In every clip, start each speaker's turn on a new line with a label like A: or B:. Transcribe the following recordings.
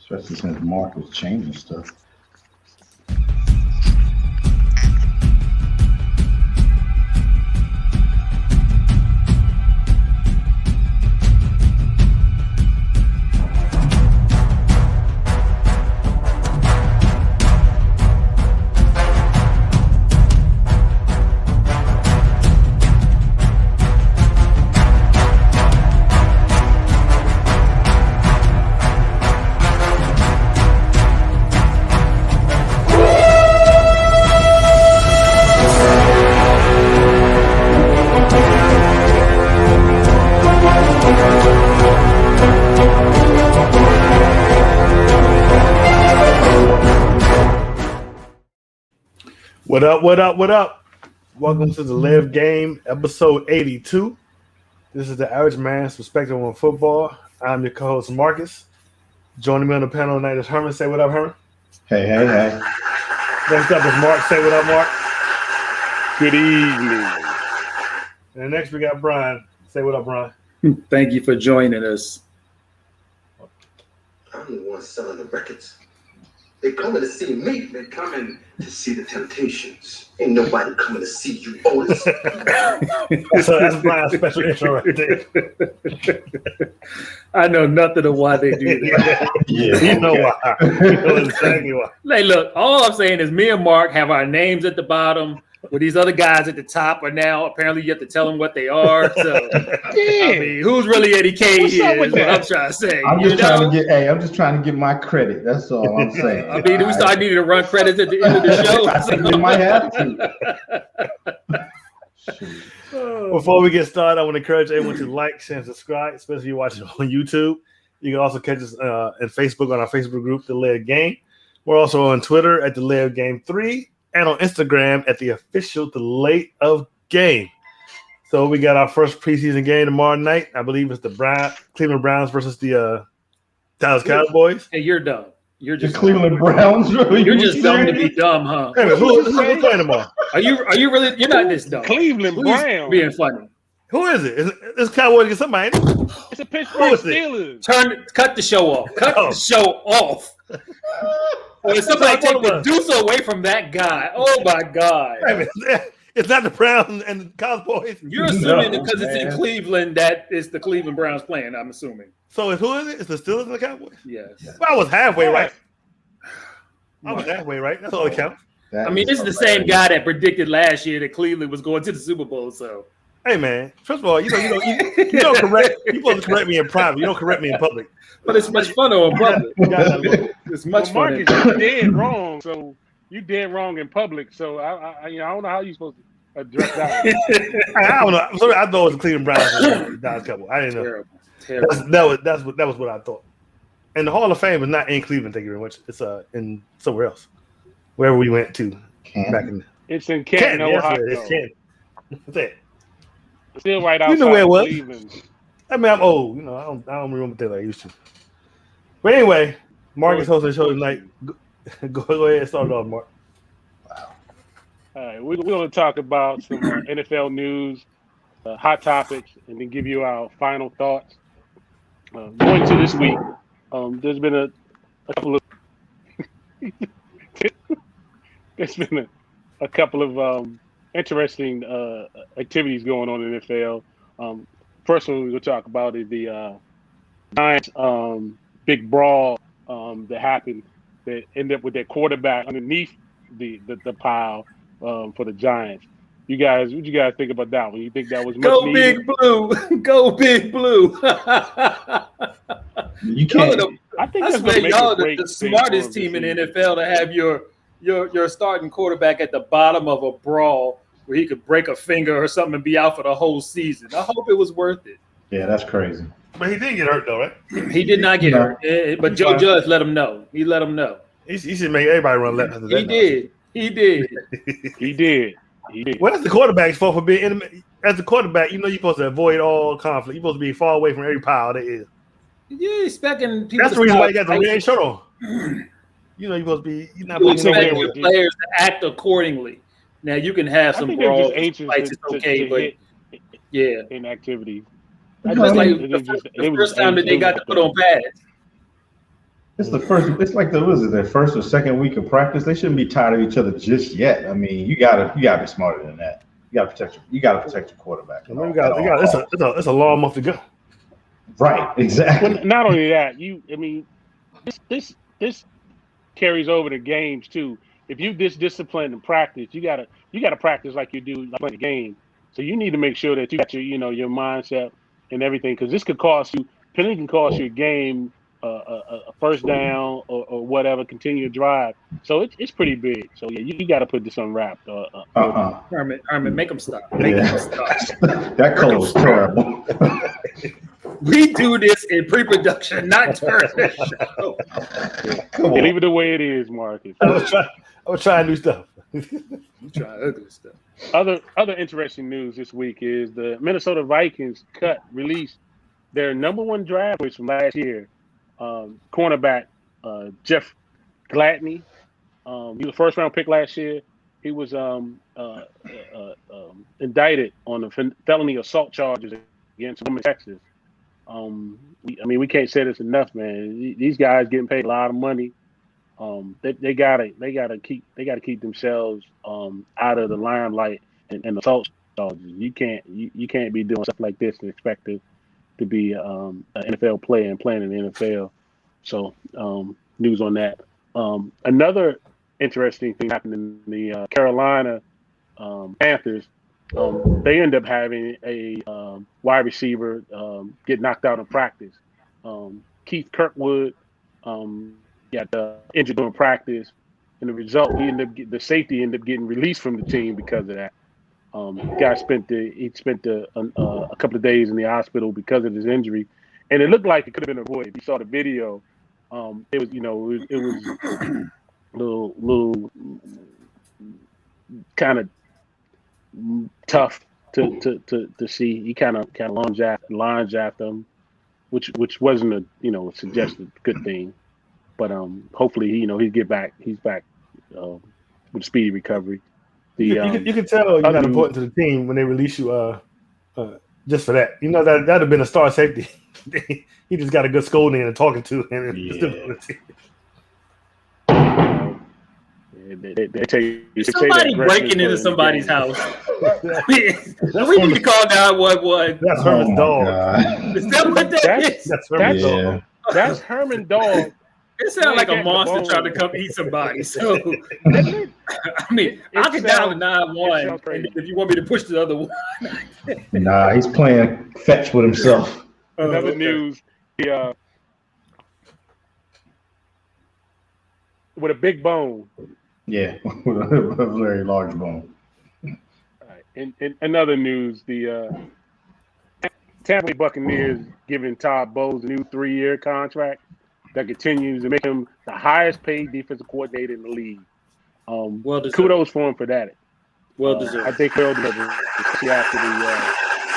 A: especially since Mark was changing stuff.
B: What up, what up, what up? Welcome to the Live Game, episode 82. This is the Average Man's Perspective on Football. I'm your co-host, Marcus. Joining me on the panel tonight is Herman. Say what up, Herman.
A: Hey.
B: Next up is Mark. Say what up, Mark.
C: Good evening.
B: And next we got Brian. Say what up, Brian.
D: Thank you for joining us.
E: I'm the one selling the records. They coming to see me. They coming to see the Temptations. Ain't nobody coming to see you, Otis.
B: So that's Brian's special intro right there.
D: I know nothing of why they do that.
B: Yeah, you know why. You know exactly why.
D: Hey, look, all I'm saying is me and Mark have our names at the bottom, where these other guys at the top are now, apparently you have to tell them what they are. So, I mean, who's really Eddie K here is what I'm trying to say.
A: I'm just trying to get my credit. That's all I'm saying.
D: I mean, do we start needing to run credits at the end of the show?
A: I think we might have to.
B: Before we get started, I want to encourage everyone to like, share, and subscribe, especially if you're watching on YouTube. You can also catch us on Facebook on our Facebook group, The Live Game. We're also on Twitter at The Live Game 3 and on Instagram at the official The Late of Game. So we got our first preseason game tomorrow night. I believe it's the Cleveland Browns versus the Dallas Cowboys.
D: Hey, you're dumb. You're just
A: the Cleveland Browns.
D: You're just dumb to be dumb, huh?
B: Hey, who's playing tomorrow?
D: Are you really? You're not this dumb.
C: Cleveland Browns.
D: Being funny.
B: Who is it? It's Cowboys against somebody.
C: It's a Pittsburgh Steelers.
D: Cut the show off. Cut the show off. Or somebody take the deuce away from that guy. Oh my God!
B: Hey, it's not the Browns and the Cowboys.
D: You're assuming because it's in Cleveland that it's the Cleveland Browns playing. I'm assuming.
B: So who is it? It's the Steelers and the Cowboys.
D: Yes.
B: Well, I was halfway right. That's all that counts.
D: I mean, this is the same guy that predicted last year that Cleveland was going to the Super Bowl. So.
B: Hey man, first of all, you don't correct. You supposed to correct me in private. You don't correct me in public.
D: But it's much funner in public. It's much funner.
C: You're dead wrong. So you dead wrong in public. So I don't know how you're supposed to address that.
B: I don't know. I'm sorry. I thought it was the Cleveland Browns and the Dallas Cowboys. I didn't know. Terrible. That was what I thought. And the Hall of Fame is not in Cleveland. Thank you very much. It's in somewhere else, wherever we went to back in.
C: It's in Canton, Ohio.
B: It's Canton. That's it.
C: Still right outside.
B: You know where it was.
C: Cleveland.
B: I mean, I'm old. I don't remember things like I used to. But anyway, Mark is hosting the show tonight. Go ahead and start it off, Mark.
C: Wow. All right, we're going to talk about some NFL news, hot topics, and then give you our final thoughts. Going to this week, there's been a couple of there's been a couple of interesting activities going on in the NFL. First one we'll talk about is the Giants big brawl that happened that ended up with their quarterback underneath the pile for the Giants. What you guys think about that one? You think that was much
D: Go
C: needed?
D: Big Blue. Go Big Blue.
A: You can't.
C: I think
D: that's
C: gonna make
D: y'all
C: a
D: the smartest team in the NFL to have your starting quarterback at the bottom of a brawl where he could break a finger or something and be out for the whole season. I hope it was worth it.
A: Yeah, that's crazy.
B: But he did get hurt though, right?
D: He did not get hurt. But Joe Judge let him know. He let him know.
B: He should make everybody run left.
D: He did.
C: He did.
B: Well, that's the quarterback's fault for being as a quarterback. You're supposed to avoid all conflict. You're supposed to be far away from every pile there is.
D: Yeah, expecting people.
B: That's the reason why you got the red shirt on. You're supposed to be. You're not
D: expect your players to act accordingly. Now you can have some brawls, fights. It's okay, but yeah,
C: inactivity.
D: It was like the first time that they got to put on pads.
A: It's the first. It's like their first or second week of practice. They shouldn't be tired of each other just yet. I mean, you gotta be smarter than that. You gotta protect your quarterback.
B: It's a long month to go.
A: Right, exactly.
C: Well, not only that, this carries over to games too. If you disciplined in practice, you gotta practice like you do like playing the game. So you need to make sure that you got your mindset and everything, because this could cost you. Penalty can cost you a game, a first down or whatever, continue to drive. So it's pretty big. So yeah, you got to put this on wrap.
D: Herman, make them stop. Make them stop.
A: That color was terrible.
D: We do this in pre-production, not during the show.
C: Yeah, leave it the way it is, Marcus.
B: I was trying new stuff.
D: I'm trying ugly stuff.
C: Other interesting news this week is the Minnesota Vikings released their number one draft choice from last year, cornerback Jeff Gladney. He was a first round pick last year. He was indicted on the felony assault charges against a woman in Texas. We can't say this enough, man. These guys getting paid a lot of money. They gotta keep themselves out of the limelight and assault charges. You can't be doing stuff like this and expect to be an NFL player and playing in the NFL. So news on that. Another interesting thing happened in the Carolina Panthers. They end up having a wide receiver get knocked out in practice. Keith Kirkwood got injured during practice, and the result, the safety ended up getting released from the team because of that. Guy spent a couple of days in the hospital because of his injury, and it looked like it could have been avoided. You saw the video. It was little kind of tough to see. He kind of lunged after him, which wasn't a suggested good thing. But hopefully he's back with a speedy recovery. You
B: can tell you're not important to the team when they release you just for that. That'd have been a star safety. He just got a good scolding and talking to him.
C: They tell you,
D: somebody breaking into somebody's house. We need to call 911.
B: That's Herman's dog.
D: Is that what that is?
B: That's Herman's dog.
C: That's Herman's dog.
D: It sounds like a monster trying to come eat somebody. So, I can dial the 911 if you want me to push the other one.
A: Nah, he's playing fetch with himself.
C: Another news, with a big bone.
A: Yeah, with a very large bone.
C: All right. In another news, the Tampa Bay Buccaneers giving Todd Bowles a new 3-year contract that continues to make him the highest paid defensive coordinator in the league. Kudos for him for that.
D: Well deserved.
C: I think well deserved, especially after the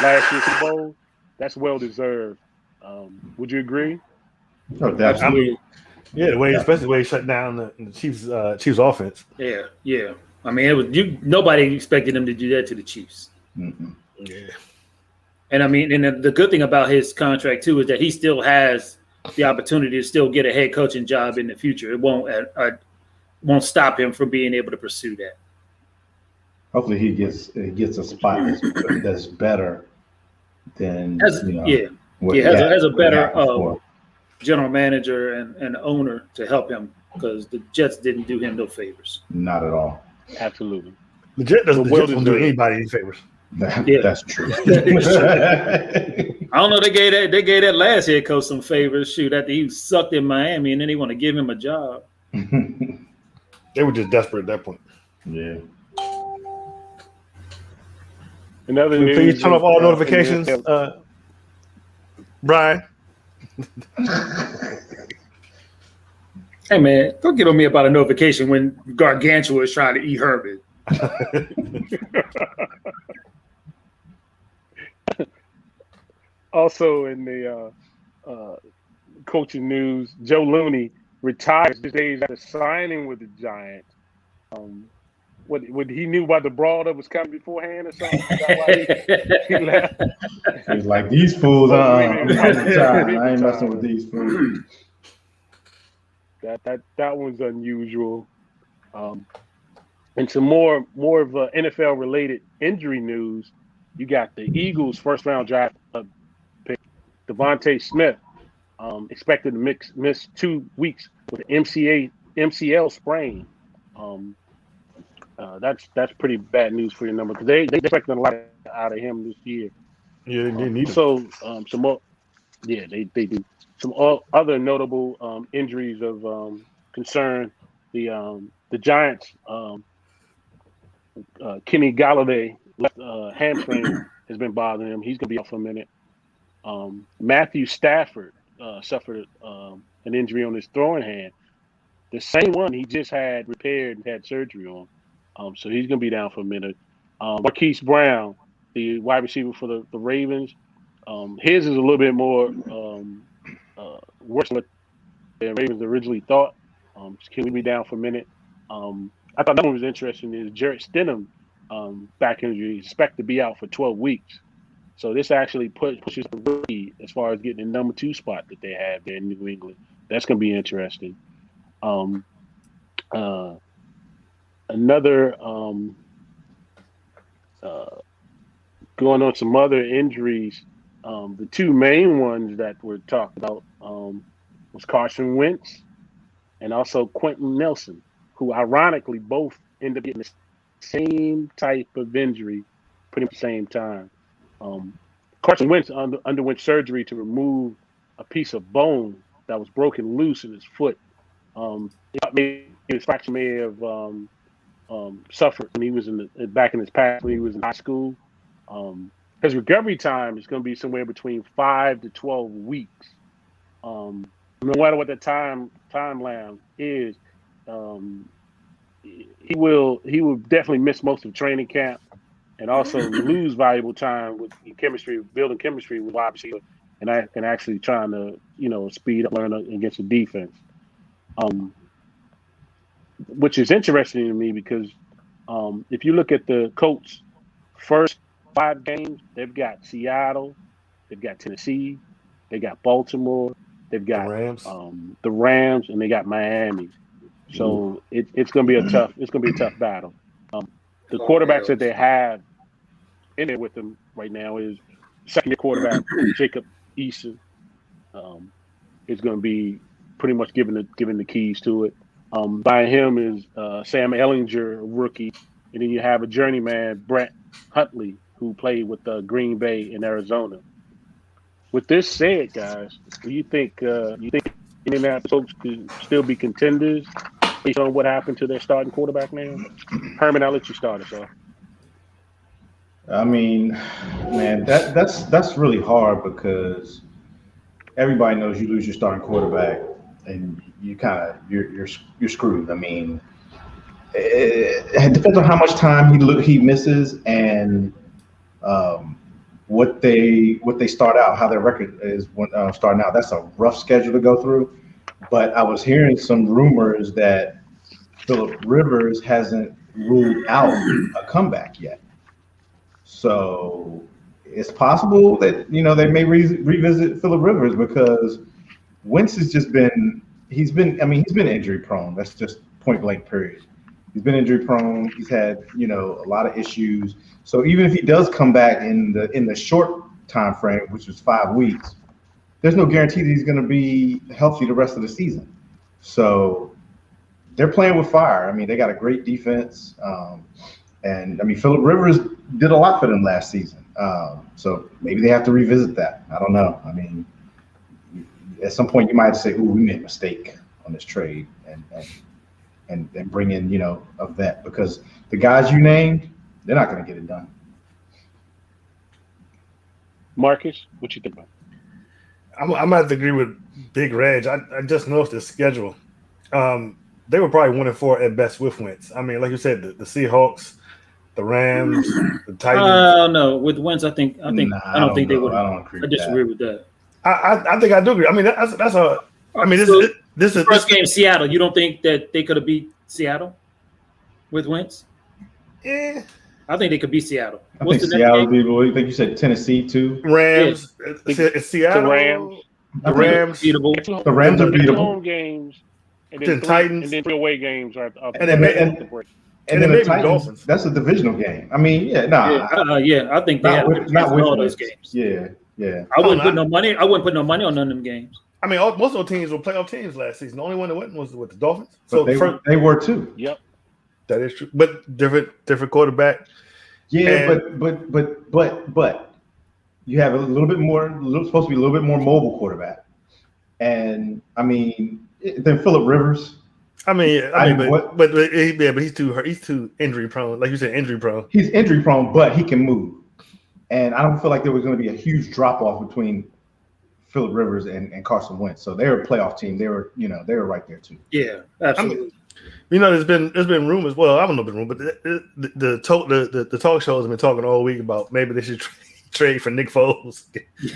C: last year's Super Bowl. That's well deserved. Would you agree?
A: Oh, absolutely.
B: Especially the way he shut down the Chiefs offense.
D: Yeah. I mean, it was nobody expected him to do that to the Chiefs.
A: Mm-hmm.
B: Yeah.
D: And I mean, and the good thing about his contract too is that he still has the opportunity to still get a head coaching job in the future. It won't stop him from being able to pursue that.
A: Hopefully, he gets a spot that's better than
D: has a better general manager and owner to help him, because the Jets didn't do him no favors.
A: Not at all.
C: Absolutely.
B: The Jets don't do anybody any favors.
A: That's true.
D: I don't know. They gave that last head coach some favors. Shoot, after he sucked in Miami, and then they want to give him a job.
B: They were just desperate at that point.
A: Yeah.
C: Another news.
B: Please turn off all notifications, Brian.
D: Hey man, don't get on me about a notification when Gargantua is trying to eat Herman.
C: Also in the coaching news, Joe Looney retires 6 days after signing with the Giants. What he knew about the brawl that was coming beforehand or something? He left.
A: He's like, these fools, I ain't messing with these fools.
C: That one's unusual. And some more of NFL related injury news. You got the Eagles' first round draft pick, Devontae Smith, expected to miss 2 weeks with an MCL sprain. That's pretty bad news for your number because they expecting a lot out of him this year.
B: Yeah, they need
C: so some more. Yeah, they do. Some other notable injuries of concern. The Giants. Kenny Galladay left hamstring has been bothering him. He's gonna be out for a minute. Matthew Stafford suffered an injury on his throwing hand, the same one he just had repaired and had surgery on. So he's gonna be down for a minute. Marquise Brown, the wide receiver for the Ravens, his is a little bit more worse than what the Ravens originally thought. He'll be down for a minute. I thought that one was interesting. Is Jarrett Stidham back injury expected to be out for 12 weeks? So this actually pushes the rookie as far as getting the number 2 spot that they have there in New England. That's going to be interesting. Another going on some other injuries. The 2 main ones that were talked about was Carson Wentz and also Quentin Nelson, who ironically both end up getting the same type of injury pretty much at the same time. Carson Wentz underwent surgery to remove a piece of bone that was broken loose in his foot. His fracture may have suffered when he was back in his past when he was in high school. His recovery time is going to be somewhere between 5 to 12 weeks. No matter what the timeline is, he will definitely miss most of training camp and also lose valuable time with building chemistry with wide receiver and actually trying to speed up, learn against the defense. Which is interesting to me because if you look at the Colts' first 5 games, they've got Seattle, they've got Tennessee, they got Baltimore, they've got the Rams, and they got Miami. So it's going to be a tough battle. The quarterbacks that they have in there with them right now is second-year quarterback Jacob Eason. Is going to be pretty much given the keys to it. By him is Sam Ehlinger, a rookie, and then you have a journeyman Brett Huntley who played with Green Bay in Arizona. With this said, guys, do you think Indianapolis folks could still be contenders based on what happened to their starting quarterback now? Herman, I'll let you start us off.
A: I mean, man, that's really hard because everybody knows you lose your starting quarterback and you're screwed. I mean, it depends on how much time he misses and what they start out, how their record is when starting out. That's a rough schedule to go through. But I was hearing some rumors that Phillip Rivers hasn't ruled out a comeback yet. So it's possible that they may revisit Phillip Rivers because Wentz has he's been injury prone. That's just point blank period. He's been injury prone. He's had a lot of issues. So even if he does come back in the short time frame, which is 5 weeks, there's no guarantee that he's going to be healthy the rest of the season. So they're playing with fire. I mean, they got a great defense. And I mean, Phillip Rivers did a lot for them last season. So maybe they have to revisit that. I don't know. I mean, at some point you might say, "Ooh, we made a mistake on this trade," and bring in a vet because the guys you named, they're not going to get it done.
C: Marcus, what you think about?
B: I'm gonna have to agree with Big Reg. I just noticed the schedule. They were probably 1-4 at best with Wentz. I mean, like you said, the Seahawks, the Rams, the Titans.
D: No, with Wentz, I don't think they would. I disagree with that.
B: I think I do agree. I mean, that's a. I mean, this is
D: first game Seattle. You don't think that they could have beat Seattle with Wentz?
B: Yeah,
D: I think they could beat Seattle.
A: I think Seattle be. I think you said Tennessee too.
B: Rams.
C: Yeah.
B: It's Seattle.
C: The Rams.
B: The Rams.
A: The Rams are beatable.
C: Home games. and then
B: Titans,
C: and then 3 away games are
B: and then
A: the
B: maybe
A: Titans,
B: Dolphins.
A: That's a divisional game. I mean, I think
D: they
A: have
D: all those games.
A: Yeah.
D: I wouldn't put no money. I wouldn't put no money on none of them games.
B: I mean, most of the teams were playoff teams last season. The only one that wasn't was with the Dolphins.
A: So they were too.
C: Yep,
B: that is true. But different quarterback.
A: Yeah, but you have a little bit more. Supposed to be a little bit more mobile quarterback. And I mean, then Phillip Rivers.
B: But he's too injury prone. Like you said, injury prone.
A: He's injury prone, but he can move. And I don't feel like there was going to be a huge drop off between Phillip Rivers and Carson Wentz. So they're a playoff team. They were right there too.
D: Yeah, absolutely.
B: There's been rumors. Well, I don't know if it's rumors, but the talk shows have been talking all week about maybe they should trade for Nick Foles.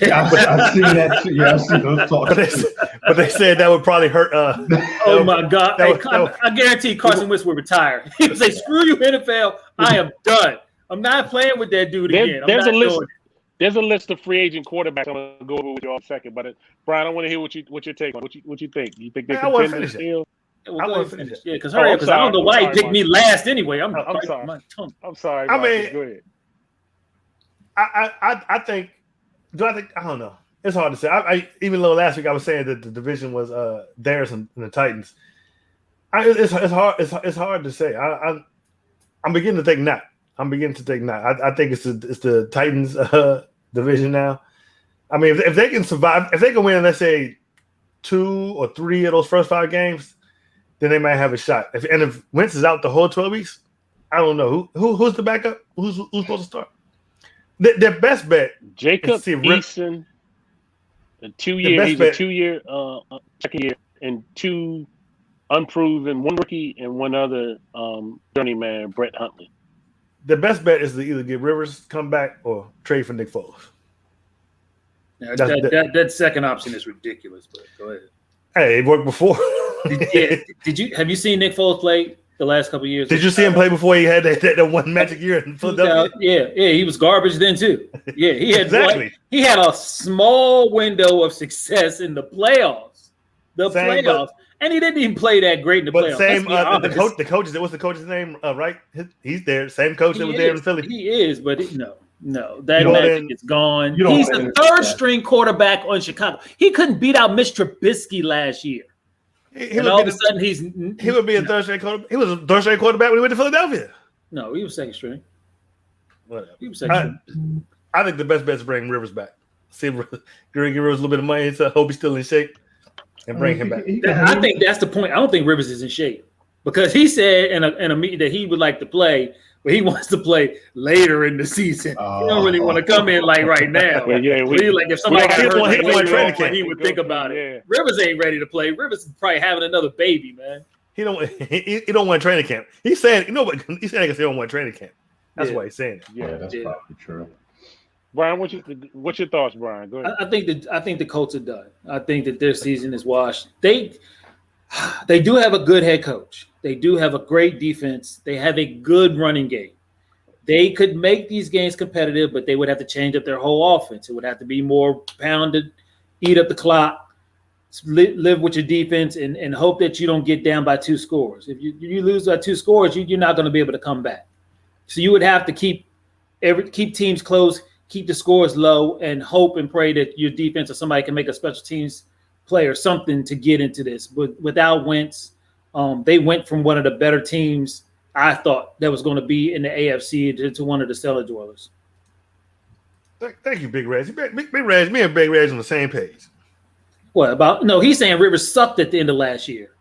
A: Yeah, I've seen that too. Yeah, I've seen those talks.
B: But they said that would probably hurt.
D: Oh my God! I guarantee Carson Wentz will retire. He would say, "Screw you, NFL. I am done. I'm not playing with that dude again."
C: There's a list of free agent quarterbacks. I'm gonna go over with you all in a second. But Brian, I want to hear what your take on. What you think? You think they contend still?
D: I want to finish. Yeah, because I don't know why he picked me last anyway. I'm sorry.
C: I'm sorry.
B: I mean,
C: go ahead.
B: I think. I don't know. It's hard to say. Even though last week I was saying that the division was theirs and the Titans. It's hard to say. I'm beginning to think not. I think it's the Titans division now. I mean, if they can survive, if they can win, let's say 2 or 3 of those first 5 games, then they might have a shot. If Wentz is out the whole 12 weeks, I don't know who's the backup. Who's supposed to start? Their best bet,
C: Jacob Eason, a 2-year. He's a 2-year second year, and 2 unproven, 1 rookie and 1 other journeyman, Brett Huntley.
B: The best bet is to either get Rivers come back or trade for Nick Foles.
D: Yeah, that second option is ridiculous. But go ahead.
B: Hey, it worked before.
D: Have you seen Nick Foles play the last couple of years?
B: Did you see him play before he had that one magic year in Philadelphia?
D: Yeah, he was garbage then too. Yeah, he had
B: exactly.
D: He had a small window of success in the playoffs. And he didn't even play that great in the playoffs.
B: The coaches. What's the coach's name? Right, he's there. Same coach that was there in Philly.
D: He is, but no, that magic is gone. He's the 3rd string quarterback on Chicago. He couldn't beat out Mitch Trubisky last year. And all of a sudden, he would be a 3rd string quarterback.
B: He was a 3rd string quarterback when he went to Philadelphia.
D: No, he was 2nd string.
B: Whatever.
D: He was 2nd string.
B: I think the best bet is bring Rivers back. Give Rivers a little bit of money to hope he's still in shape. And bring him back.
D: I think that's the point. I don't think Rivers is in shape because he said in a meeting that he would like to play, but he wants to play later in the season. He don't really want to come in like right now. If somebody got hurt, he would think about it. Yeah. Rivers ain't ready to play. Rivers is probably having another baby, man.
B: He don't want training camp. He's saying he don't want training camp. That's why he's saying it.
A: Yeah, that's probably true.
C: Brian, what's your thoughts, Brian? Go ahead.
D: I think the Colts are done. I think that their season is washed. They do have a good head coach. They do have a great defense. They have a good running game. They could make these games competitive, but they would have to change up their whole offense. It would have to be more pounded, eat up the clock, live with your defense, and hope that you don't get down by 2 scores. If you lose by 2 scores, you're not going to be able to come back. So you would have to keep teams close, keep the scores low, and hope and pray that your defense or somebody can make a special teams play or something to get into this. But without Wentz, they went from one of the better teams I thought that was going to be in the AFC to one of the cellar dwellers.
B: Thank you, Big Reg. Big Reg, me and Big Reg on the same page.
D: What about? No, he's saying Rivers sucked at the end of last year.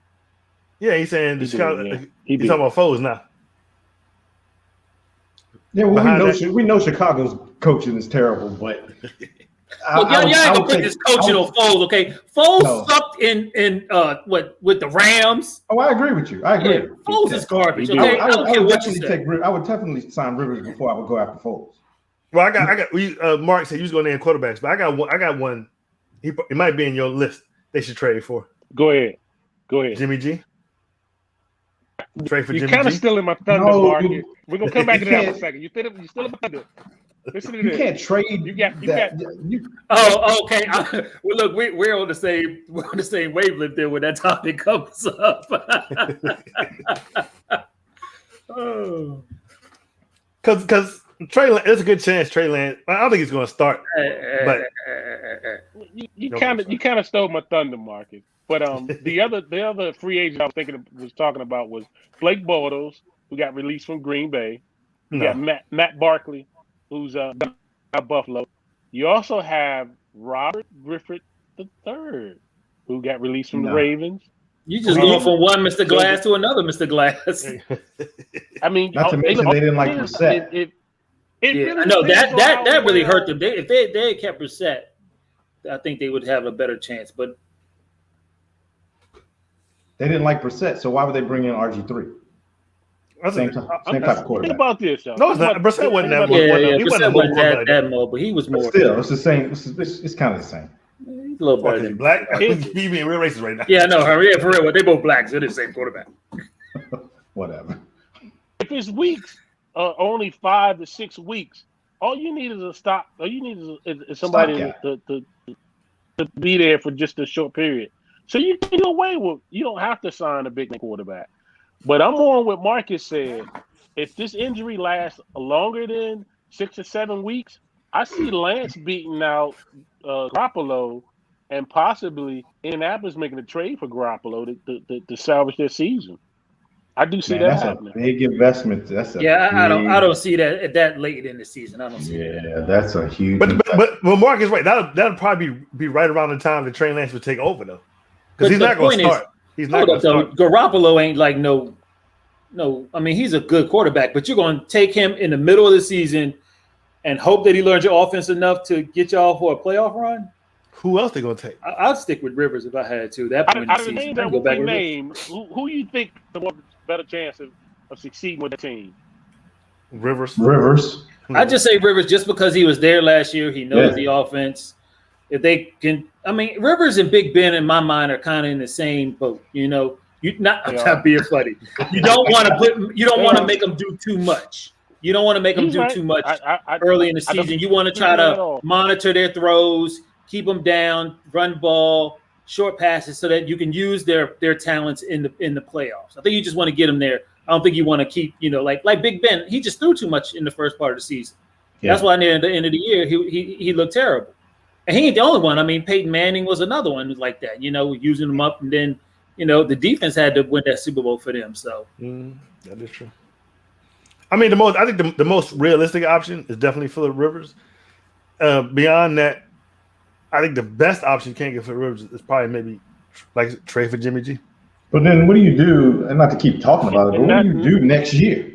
B: Yeah, he's saying he's talking about Foles now.
A: Yeah, well, we know Chicago's coaching is terrible, but
D: y'all ain't gonna put this coaching on Foles, okay? Foles sucked in with the Rams.
A: Oh, I agree with you. I agree.
D: Yeah, Foles is garbage. Okay, I don't care what you say.
A: I would definitely sign Rivers before I would go after Foles.
B: Well, I got. Mark said you was going to name quarterbacks, but I got one. It might be in your list. They should trade for.
C: Go ahead.
B: Jimmy G. Trade for Jimmy G.
C: You're kind of still in my thunder, Mark. We're gonna come back to that in a second. You still in my thunder. Listen to
A: You
C: this.
A: can't trade
D: Oh, okay. Well, look, we're on the same wavelength there when that topic comes up. Oh.
B: Because Trey Lance, there's a good chance Trey Lance. I don't think he's going to start. But
C: You kind of stole my thunder, Marcus. But the other free agent I was talking about was Blake Bortles, who got released from Green Bay. You got Matt Barkley, who's at Buffalo. You also have Robert Griffith III, who got released from the Ravens.
D: You just going from one Mr. Glass to another Mr. Glass.
C: I mean,
A: not to mention they didn't like Brissett.
D: I know that really hurt them. If they had kept Brissett, I think they would have a better chance. But
A: they didn't like Brissett, so why would they bring in RG3? Same type of quarterback.
C: Think about this, y'all.
B: No, it's not. Brissett wasn't that.
D: Brissett wasn't that mode, but he was more.
A: But still, it's the same. It's kind of the same.
D: He's a little better than
B: black. He's being real racist right now.
D: Yeah, no, for real. They both blacks. They're the same quarterback.
A: Whatever.
C: If it's weeks, only 5 to 6 weeks, all you need is a stop. All you need is somebody to be there for just a short period. So you can get away with. You don't have to sign a big quarterback. But I'm on what Marcus said. If this injury lasts longer than 6 or 7 weeks, I see Lance beating out Garoppolo and possibly Indianapolis making a trade for Garoppolo to salvage their season. I do see that happening.
A: That's a big investment.
D: I don't see that late in the season. I don't see that.
A: Yeah, that's a huge.
B: But Mark is right. That'll probably be right around the time that Trey Lance would take over though, because he's not going to start. He's not going to start.
D: Garoppolo ain't like no. I mean, he's a good quarterback, but you're going to take him in the middle of the season and hope that he learns your offense enough to get y'all for a playoff run.
B: Who else they going to take?
D: I'd stick with Rivers if I had to. That point in the season,
C: that go back name. Who you think the better chance of succeeding with the team?
B: Rivers.
D: I'd just say Rivers just because he was there last year. He knows the offense. If they can, I mean, Rivers and Big Ben in my mind are kind of in the same boat. You know, I'm not being funny. You don't want to make them do too much. You don't want to make them do too much early in the season. You want to try to monitor their throws, keep them down, run ball, short passes, so that you can use their talents in the playoffs. I think you just want to get them there. I don't think you want to keep, like Big Ben. He just threw too much in the first part of the season. Yeah. That's why near the end of the year he looked terrible. And he ain't the only one. I mean, Peyton Manning was another one who's like that. Using them up, and then the defense had to win that Super Bowl for them. So
B: that is true. I mean, I think the most realistic option is definitely Phillip Rivers. Beyond that, I think the best option you can't get for Rivers is probably maybe like trade for Jimmy G.
A: But then what do you do? And not to keep talking about it, but what do you do next year?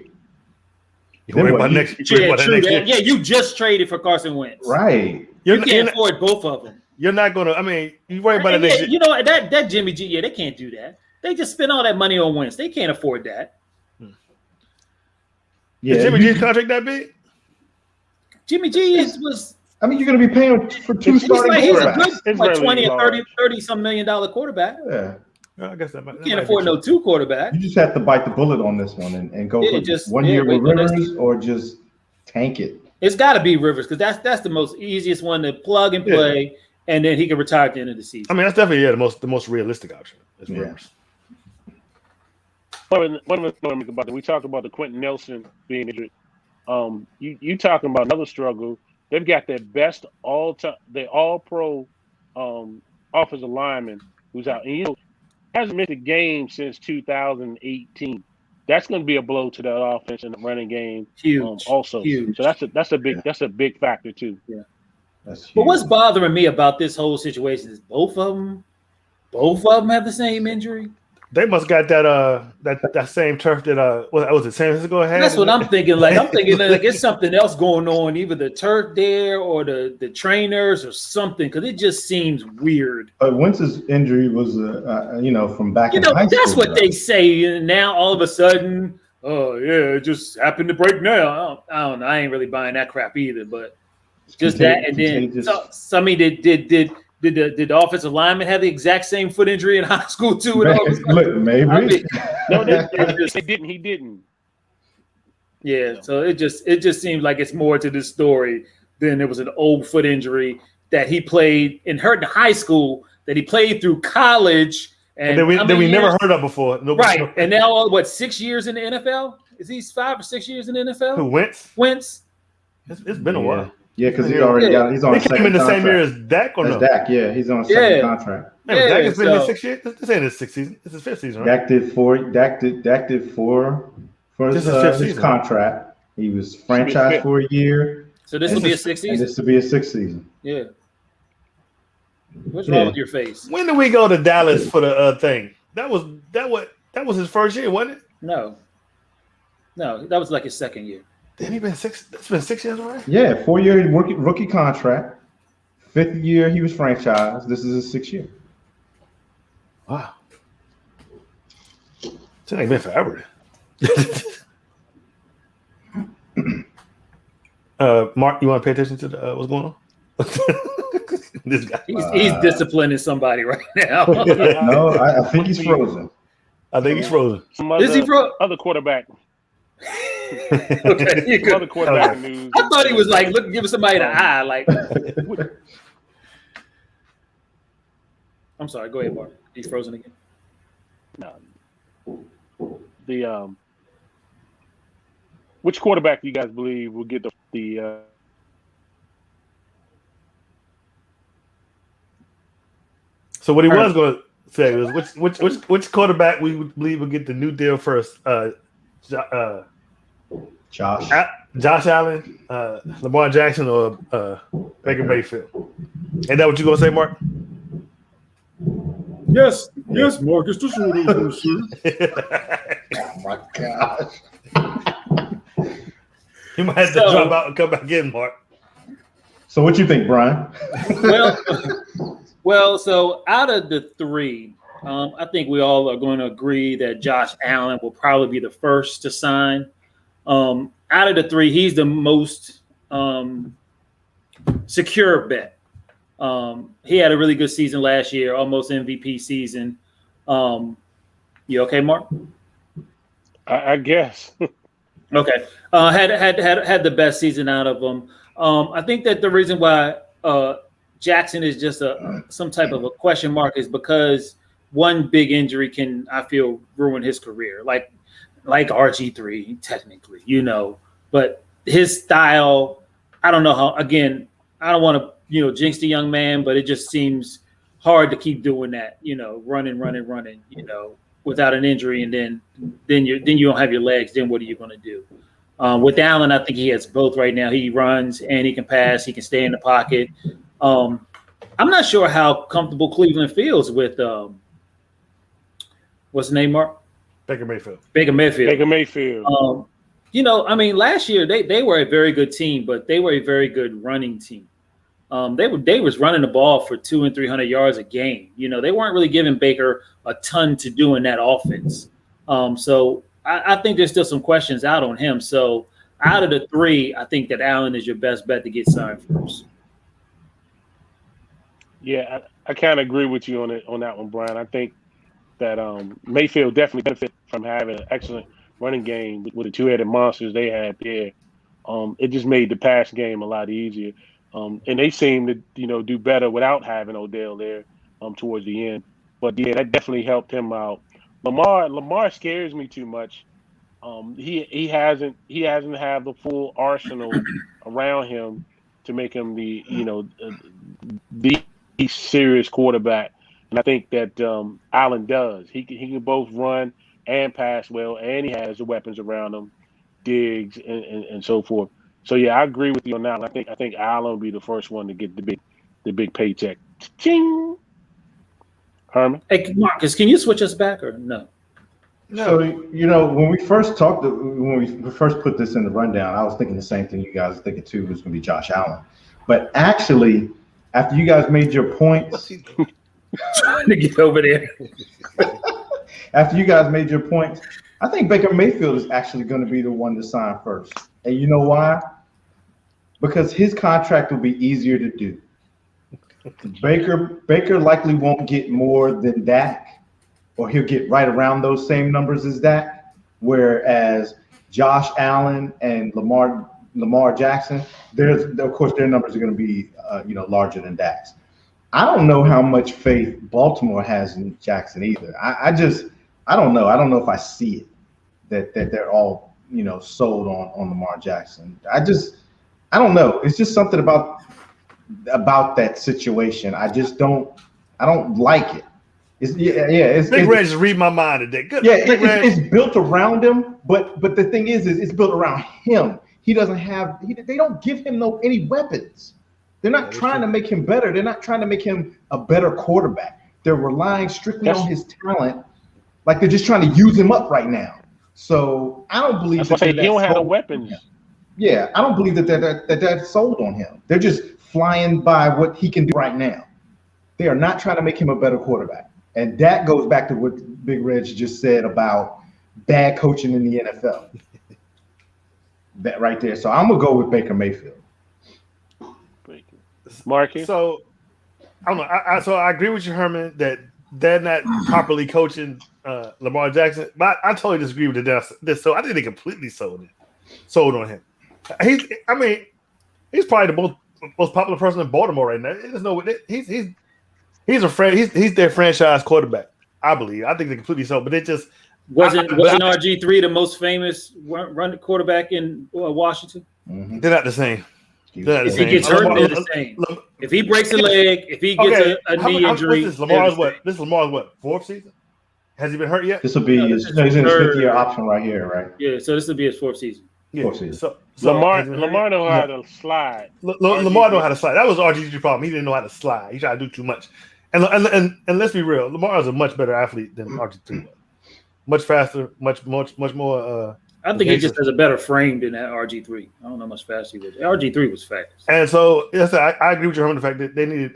D: Next year? Yeah, you just traded for Carson Wentz.
A: Right.
D: You can't afford both of them.
B: You're not going to. I mean, you worry about it next year.
D: You know that Jimmy G. Yeah, they can't do that. They just spend all that money on Wentz. They can't afford that.
B: Yeah, is Jimmy G's contract that big?
D: Jimmy G was.
A: I mean, you're going to be paying for two starting quarterbacks.
D: He's a good 20 or 30 some $1 million quarterback.
A: Yeah.
B: I guess that might.
D: You can't afford no two quarterbacks.
A: You just have to bite the bullet on this one and go for just 1 year with Rivers or just tank it.
D: It's got to be Rivers because that's the most easiest one to plug and play, and then he can retire at the end of the season.
B: I mean, that's definitely the most realistic option is Rivers.
C: We talked about the Quentin Nelson being injured. You talking about another struggle. They've got their best all-pro offensive lineman who's out. And hasn't missed a game since 2018. That's going to be a blow to that offense in the running game.
D: Huge.
C: Also,
D: huge.
C: So that's a big factor too.
D: Yeah. But what's bothering me about this whole situation is both of them have the same injury.
B: They must got that same turf that was it San Francisco had.
D: That's what I'm thinking. I'm thinking like it's something else going on, either the turf there or the trainers or something, because it just seems weird.
A: Wentz's injury was from back in high school.
D: That's what they say. And now all of a sudden, it just happened to break now. I don't know. I ain't really buying that crap either. But just that, and then Did the offensive lineman have the exact same foot injury in high school too?
A: Maybe.
C: No, they didn't. He didn't.
D: Yeah, so it just seems like it's more to this story than it was an old foot injury that he played and hurt in high school, that he played through college, and
B: then we never heard of before.
D: Right, and now what? 6 years in the NFL? Is he 5 or 6 years in the NFL?
B: Who Wentz?
D: Wentz.
B: It's been a while.
A: Yeah, because he's already got. He's on.
B: He came in the same year as Dak, or no?
A: Dak, yeah, he's on a second contract.
B: Man, Dak has been here 6 years. This ain't his sixth season. It's his fifth season, right?
A: Dak did four for his contract. He was franchised for a year.
D: So this will be a sixth season.
A: This will be a sixth season.
D: Yeah. What's wrong with your face?
B: When did we go to Dallas for the thing? That was his first year, wasn't it?
D: No, that was like his second year.
B: Then he been 6. It's been 6 years already.
A: Yeah, 4-year rookie contract. 5th year he was franchised. This is his 6th year.
B: Wow. It's ain't been forever. Mark, you want to pay attention to what's going on? This guy.
D: He's disciplining somebody right now.
A: No, I think he's frozen.
B: I think he's frozen.
D: Is he frozen?
C: Other quarterback.
D: Okay,
C: other quarterback news.
D: I thought he was like giving somebody the eye. Like, I'm sorry. Go ahead, Mark. He's frozen again.
C: No. The which quarterback do you guys believe will get the
B: So what he was going to say was which quarterback we would believe will get the new deal first?
A: Josh
B: Allen, Lamar Jackson, or Baker Mayfield. Ain't that what you gonna say, Mark?
D: Yes, Marcus. This is what I'm gonna say.
A: Oh my gosh!
B: You might have to drop out and come back in, Mark.
A: So what you think, Brian?
D: Well, so out of the three, I think we all are going to agree that Josh Allen will probably be the first to sign. Out of the three, he's the most secure bet. He had a really good season last year, almost MVP season. You okay, Mark?
C: I guess.
D: Okay. Had the best season out of them. I think that the reason why Jackson is just some type of a question mark is because one big injury can, I feel, ruin his career. Like RG3, technically, but his style, I don't know how. Again, I don't want to jinx the young man, but it just seems hard to keep doing that. Running, without an injury, and then you don't have your legs. Then what are you going to do? With Allen, I think he has both right now. He runs and he can pass. He can stay in the pocket. I'm not sure how comfortable Cleveland feels with what's the name, Mark?
B: Baker Mayfield.
D: Last year they were a very good team, but they were a very good running team. They was running the ball for 200 and 300 yards a game. They weren't really giving Baker a ton to do in that offense. So I think there's still some questions out on him. So out of the three, I think that Allen is your best bet to get signed first.
C: Yeah, I kind of agree with you on that one, Brian. I think that Mayfield definitely benefit from having an excellent running game with the two-headed monsters they had there. It just made the pass game a lot easier. And they seem to, do better without having Odell there towards the end. But yeah, that definitely helped him out. Lamar scares me too much. He hasn't had the full arsenal around him to make him the serious quarterback. And I think that Allen does. He can both run and pass well, and he has the weapons around him, Diggs and so forth. So yeah, I agree with you on that. I think Allen will be the first one to get the big paycheck. Ching! Herman?
D: Hey, Marcus, can you switch us back or no?
A: So when we first put this in the rundown, I was thinking the same thing you guys were thinking too, was going to be Josh Allen. But actually, after you guys made your points,
D: trying to get over there.
A: After you guys made your points, I think Baker Mayfield is actually going to be the one to sign first. And you know why? Because his contract will be easier to do. Baker likely won't get more than Dak, or he'll get right around those same numbers as Dak. Whereas Josh Allen and Lamar Jackson, of course their numbers are going to be larger than Dak's. I don't know how much faith Baltimore has in Jackson either. I don't know. I don't know if I see it that they're all sold on Lamar Jackson. I don't know. It's just something about that situation. I don't like it. It's
B: Big Red just read my mind today. Good.
A: Yeah, it's built around him, but the thing is it's built around him. He doesn't have. They don't give him any weapons. They're not trying to make him better. They're not trying to make him a better quarterback. They're relying strictly on his talent. Like they're just trying to use him up right now. So I don't believe
C: he don't have the weapons.
A: Yeah, I don't believe that they're sold on him. They're just flying by what he can do right now. They are not trying to make him a better quarterback. And that goes back to what Big Reg just said about bad coaching in the NFL. That right there. So I'm gonna go with Baker Mayfield.
C: Marcus.
B: So I don't know. So I agree with you, Herman, that they're not properly coaching Lamar Jackson. But I totally disagree with this. So I think they completely sold on him. He's probably the most popular person in Baltimore right now. There's no he's their franchise quarterback. I believe. I think they completely sold, but it just
D: wasn't RG3 the most famous run quarterback in Washington?
A: Mm-hmm.
B: They're not the same.
D: If he gets hurt, they're the same. If he breaks a leg, if he gets a knee injury,
B: this Lamar's what? Fourth season? Has he been hurt yet?
A: This will be he's in his fifth-year option right here, right?
D: Yeah, so this will be his fourth season.
B: Yeah.
A: Fourth season.
B: So
C: Lamar know how to slide.
B: Lamar know how to slide. That was RG3's problem. He didn't know how to slide. He tried to do too much. And let's be real. Lamar is a much better athlete than RG3 was. Much faster, much more.
D: I think he just has a better frame than that RG3. I don't know how much faster he was. RG3 was fast.
B: And so, yes, I agree with you on the fact that they need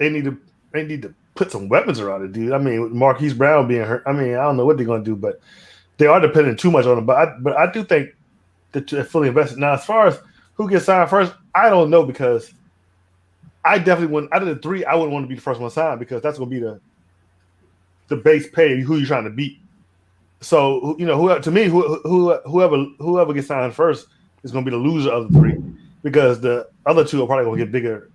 B: to put some weapons around it, dude. I mean, Marquise Brown being hurt. I mean, I don't know what they're going to do, but they are depending too much on him. But I do think that they're fully invested. Now, as far as who gets signed first, I don't know because I definitely wouldn't. Out of the three, I wouldn't want to be the first one signed because that's going to be the base pay who you're trying to beat. So whoever gets signed first is going to be the loser of the three because the other two are probably going to get bigger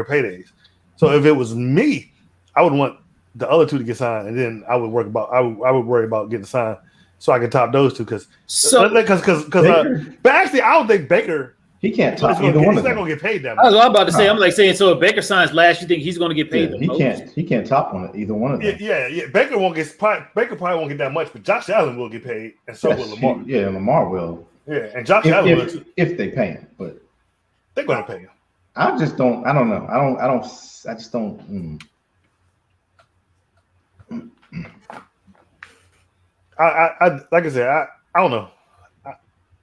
B: paydays. So if it was me, I would want the other two to get signed, and then I would worry about getting signed so I can top those two but actually I don't think Baker.
A: He can't top either one of them. He's
B: not going to get paid that much.
D: I was about to say. I'm like saying, so if Baker signs last, you think he's going to get paid?
A: He can't top on it either one of them.
B: Yeah. Baker probably won't get that much, but Josh Allen will get paid, and so will Lamar.
A: Lamar will.
B: Yeah, and Josh Allen will too.
A: If they pay him, but
B: they're going to pay him.
A: I just don't. I don't know. I just don't.
B: I like I said, I don't know.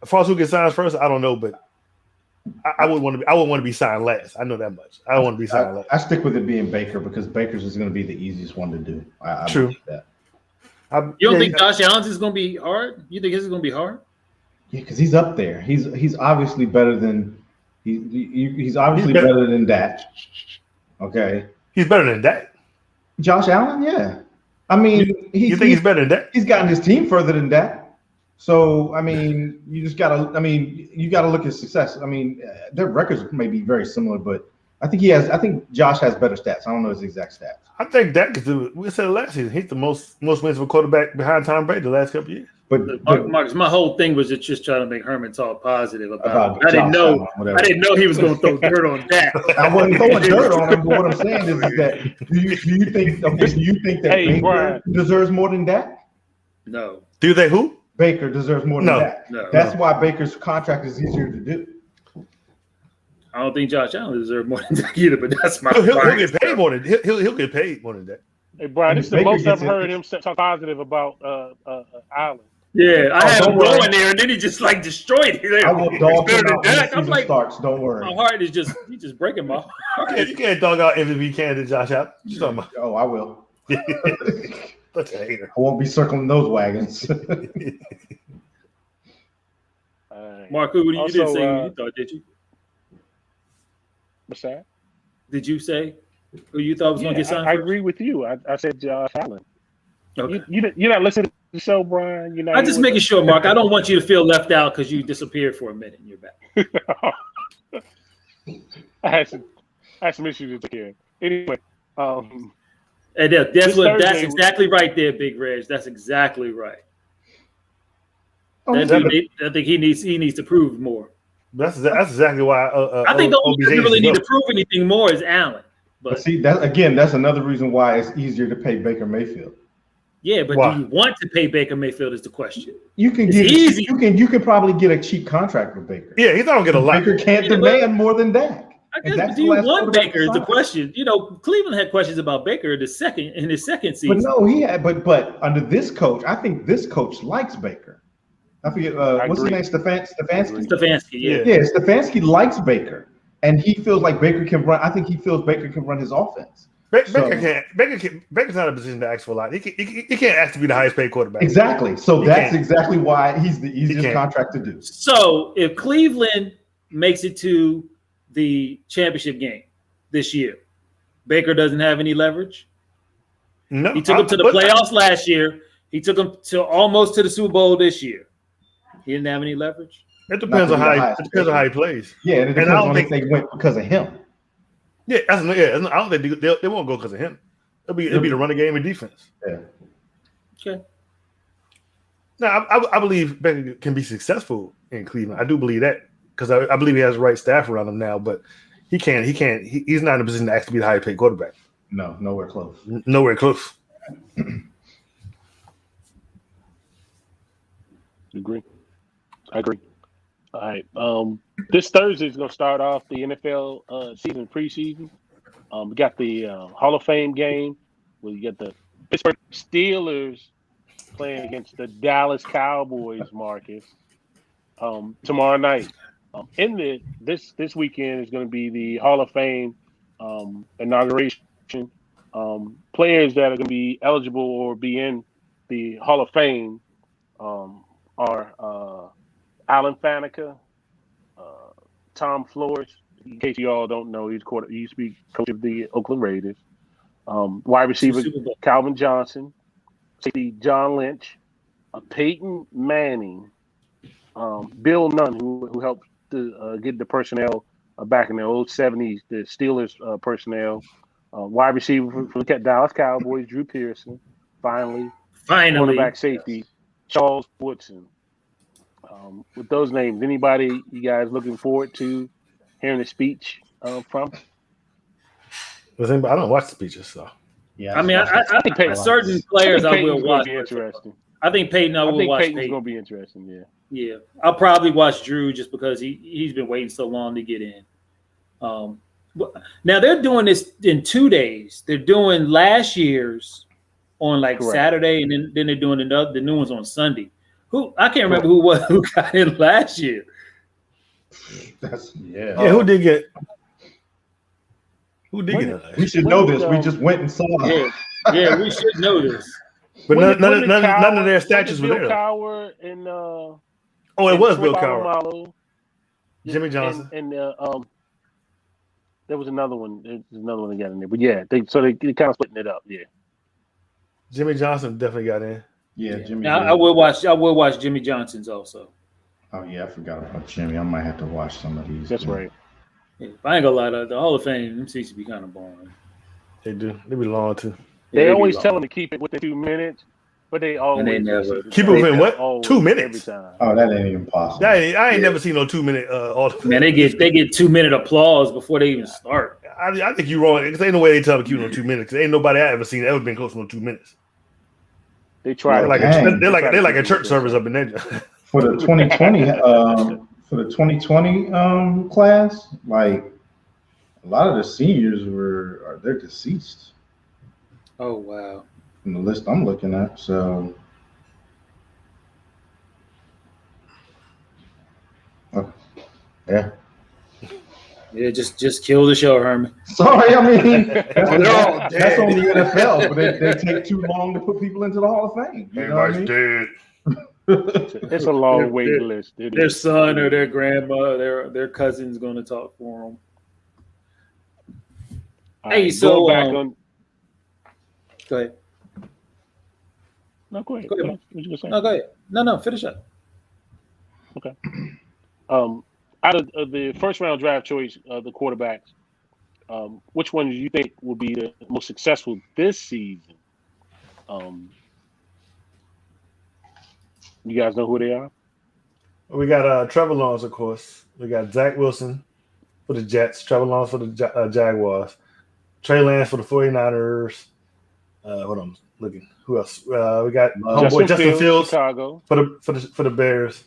B: As far as who gets signed first, I don't know, but I wouldn't want to be signed last. I know that much. I don't want to be signed last.
A: I stick with it being Baker because Baker's is going to be the easiest one to do. I
B: True.
A: That.
D: You don't think Josh Allen's is going to be hard? You think his is going to be hard?
A: Yeah, because he's up there. He's obviously better than he's obviously better than that. Okay.
B: He's better than that.
A: Josh Allen, yeah. I mean,
B: you think he's better than that?
A: He's gotten his team further than that. So, I mean, you gotta look at success. I mean, their records may be very similar, but I think Josh has better stats. I don't know his exact stats.
B: I think that because we said last season, he's the most wins of a quarterback behind Tom Brady the last couple of years.
A: But
D: Marcus, my whole thing was just trying to make Herman talk positive about it. I didn't know he was going to throw dirt on that.
A: I wasn't throwing dirt on him, but what I'm saying is that do you think that Baker deserves more than that?
D: No.
B: Do they who?
A: Baker deserves more than that.
D: No.
A: That's why Baker's contract is easier to do.
D: I don't think Josh Allen deserves more than that either, but that's my
B: he'll get paid more than he'll get paid more than that.
C: Hey, Brian, this is the most I've heard him talk positive about Allen.
D: Yeah, I had him going there, and then he just like destroyed it.
A: I will dog him out when the season starts. Don't worry.
D: My heart is just breaking my heart.
B: You can't dog out MVP candidate Josh Allen. You talking about?
A: Oh, I will.
B: Such a hater.
A: I won't be circling those wagons.
D: Mark, who you didn't say who you thought, did you?
C: What's that?
D: Did you say who you thought was going to get signed?
C: I agree with you. I said Josh Allen.
D: Okay.
C: You're not listening to the show, Brian? You're not
D: I'm just making sure, Mark. I don't want you to feel left out because you disappeared for a minute and you're back.
C: I had some issues to take care of. Anyway,
D: And that's
C: Thursday,
D: exactly right there, Big Reg. That's exactly right.
A: Oh,
D: I think he needs to prove more.
B: That's exactly why.
D: I think the only
B: OBJ
D: person really need
B: go.
D: to prove anything more is Allen.
A: But see, that's another reason why it's easier to pay Baker Mayfield.
D: Yeah, but
B: Why?
D: do you want to pay Baker Mayfield is the question.
A: You can
D: It's
A: get
D: easy.
A: you can probably get a cheap contract with Baker.
B: Yeah, he's not gonna get a lot.
A: Baker can't demand more than Dak.
D: I
A: And
D: guess,
A: that's
D: but
A: the
D: do you
A: last
D: want
A: quarterback
D: Baker is the
A: signed.
D: question. You know, Cleveland had questions about Baker in his second season.
A: But no, he had but under this coach, I think this coach likes Baker. I forget what's his name, Stefanski.
D: Stefanski, yeah.
A: Yeah, Stefanski likes Baker, and he feels like Baker can run. I think he feels Baker can run his offense.
B: Baker's not in a position to ask for a lot. He can't ask to be the highest paid quarterback.
A: Exactly. So
B: He
A: that's
B: can't.
A: exactly why he's the easiest
B: can't.
A: contract to do.
D: So if Cleveland makes it to the championship game this year, Baker doesn't have any leverage.
B: No,
D: He took him to the playoffs last year. He took him to almost to the Super Bowl this year. He didn't have any leverage.
B: It depends on how he plays.
A: Yeah, and it depends on if they went because of him.
B: Yeah, I don't think they won't go because of him. It'll be the running game and defense.
A: Yeah.
D: Okay.
B: Now, I believe Baker can be successful in Cleveland. I do believe that because I believe he has the right staff around him now. But he's not in a position to actually be the highest paid quarterback.
A: No, nowhere close.
B: Nowhere close.
C: I agree. All right. This Thursday is going to start off the NFL season preseason. We got the Hall of Fame game. We got the Pittsburgh Steelers playing against the Dallas Cowboys, Marcus. Tomorrow night. This weekend is going to be the Hall of Fame inauguration. Players that are going to be eligible or be in the Hall of Fame are Alan Faneca, Tom Flores. In case you all don't know, he used to be coach of the Oakland Raiders. Wide receiver Calvin Johnson, safety John Lynch, Peyton Manning, Bill Nunn, who helped to get the personnel back in the old 70s, the Steelers personnel. Wide receiver for the Dallas Cowboys, Drew Pearson. Finally, cornerback safety Charles Woodson. With those names, anybody you guys looking forward to hearing a speech from?
B: I don't watch speeches, so
A: Yeah,
D: I mean, I think certain players I will watch.
C: Interesting.
D: I think Peyton. I will watch
C: Peyton's
D: Peyton.
C: going to be interesting. Yeah.
D: Yeah, I'll probably watch Drew just because he's been waiting so long to get in. Now they're doing this in 2 days. They're doing last year's on like
C: Correct.
D: Saturday, and then they're doing the new ones on Sunday. I can't remember who got in last year.
B: Who did get?
A: We should know this. We just went and saw it.
D: Yeah, we should know this.
B: But none of their statues were there.
C: Cowher and
B: it was Bill Cowher. Jimmy Johnson.
C: And there was another one. There's another one that got in there. But yeah, they kind of splitting it up. Yeah.
B: Jimmy Johnson definitely got in.
A: Yeah, Jimmy.
D: Now, I will watch Jimmy Johnson's also.
A: Oh yeah, I forgot about Jimmy. I might have to watch some of these.
C: That's right.
D: Yeah, if I ain't gonna lie, the Hall of Fame them seats be kind of boring.
B: They do. They be long too.
C: They always tell them to keep it within 2 minutes, but they always
D: never
B: keep it within what? 2 minutes.
C: Every time.
A: Oh, that ain't even possible.
B: I ain't never seen no 2 minute.
D: Man, they get 2 minute applause before they even start.
B: I think you're wrong. Because ain't no way they tell them to keep it on 2 minutes. Ain't nobody I ever seen ever been close to no 2 minutes.
C: They try.
B: They're like a church service up in there.
A: For the 2020 class, like a lot of the seniors they're deceased.
D: Oh wow!
A: From the list I'm looking at, so yeah.
D: Yeah, just kill the show, Herman.
A: Sorry, I mean that's on the NFL, but they take too long to put people into the Hall of Fame. You know what I mean?
B: Dead.
C: It's a long waiting list.
D: Their son or their grandma, their cousin's going to talk for them. Hey, so
C: go ahead. No, go ahead.
D: Go ahead,
C: What you gonna say?
D: No, go ahead. No, finish up.
C: Okay. Out of the first round draft choice of the quarterbacks, which one do you think will be the most successful this season? You guys know who they are?
B: We got Trevor Lawrence, of course. We got Zach Wilson for the Jets, Trevor Lawrence for the Jaguars, Trey Lance for the 49ers. Hold on, looking. Who else? We got homeboy Justin Fields
C: Chicago.
B: for the Bears.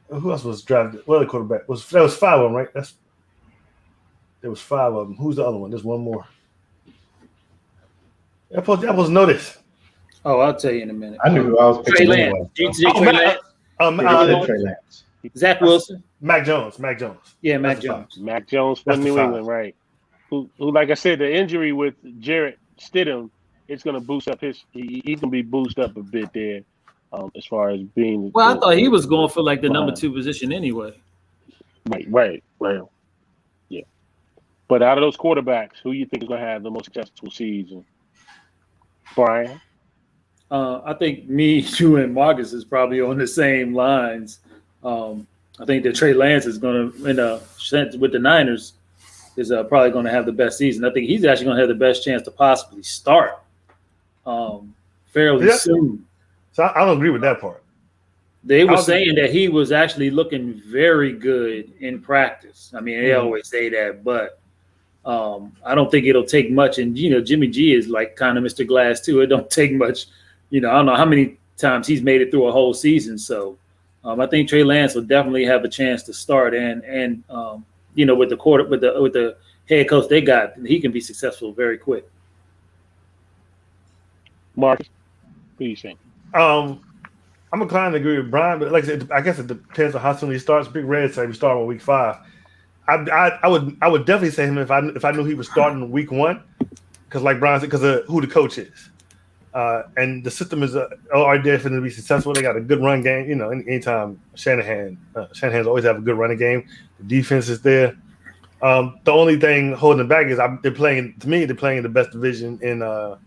B: Who else was drafted? Well, the quarterback that was 5 of them, right? There was 5 of them. Who's the other one? There's one more. I'm supposed to know this.
D: Oh, I'll tell you in a minute.
A: I knew who I was picking.
D: Trey Lance.
A: Trey Lance.
D: Zach Wilson.
B: Mac Jones.
D: Yeah, Mac Jones.
C: Mac Jones from New England, right? Who, like I said, the injury with Jarrett Stidham, it's going to boost up he's going to be boosted up a bit there as far as being.
D: Well, I thought he was going for like the number 2 position anyway.
C: Right. Yeah. But out of those quarterbacks, who you think is going to have the most successful season? Brian?
D: I think me, you, and Marcus is probably on the same lines. I think that Trey Lance is going to, with the Niners, is probably going to have the best season. I think he's actually going to have the best chance to possibly start fairly soon.
B: So I don't agree with that part.
D: They were saying that he was actually looking very good in practice. I mean, they always say that, but I don't think it'll take much. And, Jimmy G is like kind of Mr. Glass too. It don't take much. I don't know how many times he's made it through a whole season. So I think Trey Lance will definitely have a chance to start. And with the head coach they got, he can be successful very quick.
C: Marcus, what do you think?
B: I'm inclined to agree with Brian, but like I said, I guess it depends on how soon he starts. Big Red said we start on week 5. I would definitely say him if I knew he was starting week 1, because like Brian said, because of who the coach is, and the system is already there for them to be successful. They got a good run game. Anytime Shanahan's always have a good running game. The defense is there. The only thing holding them back is they're playing in the best division in the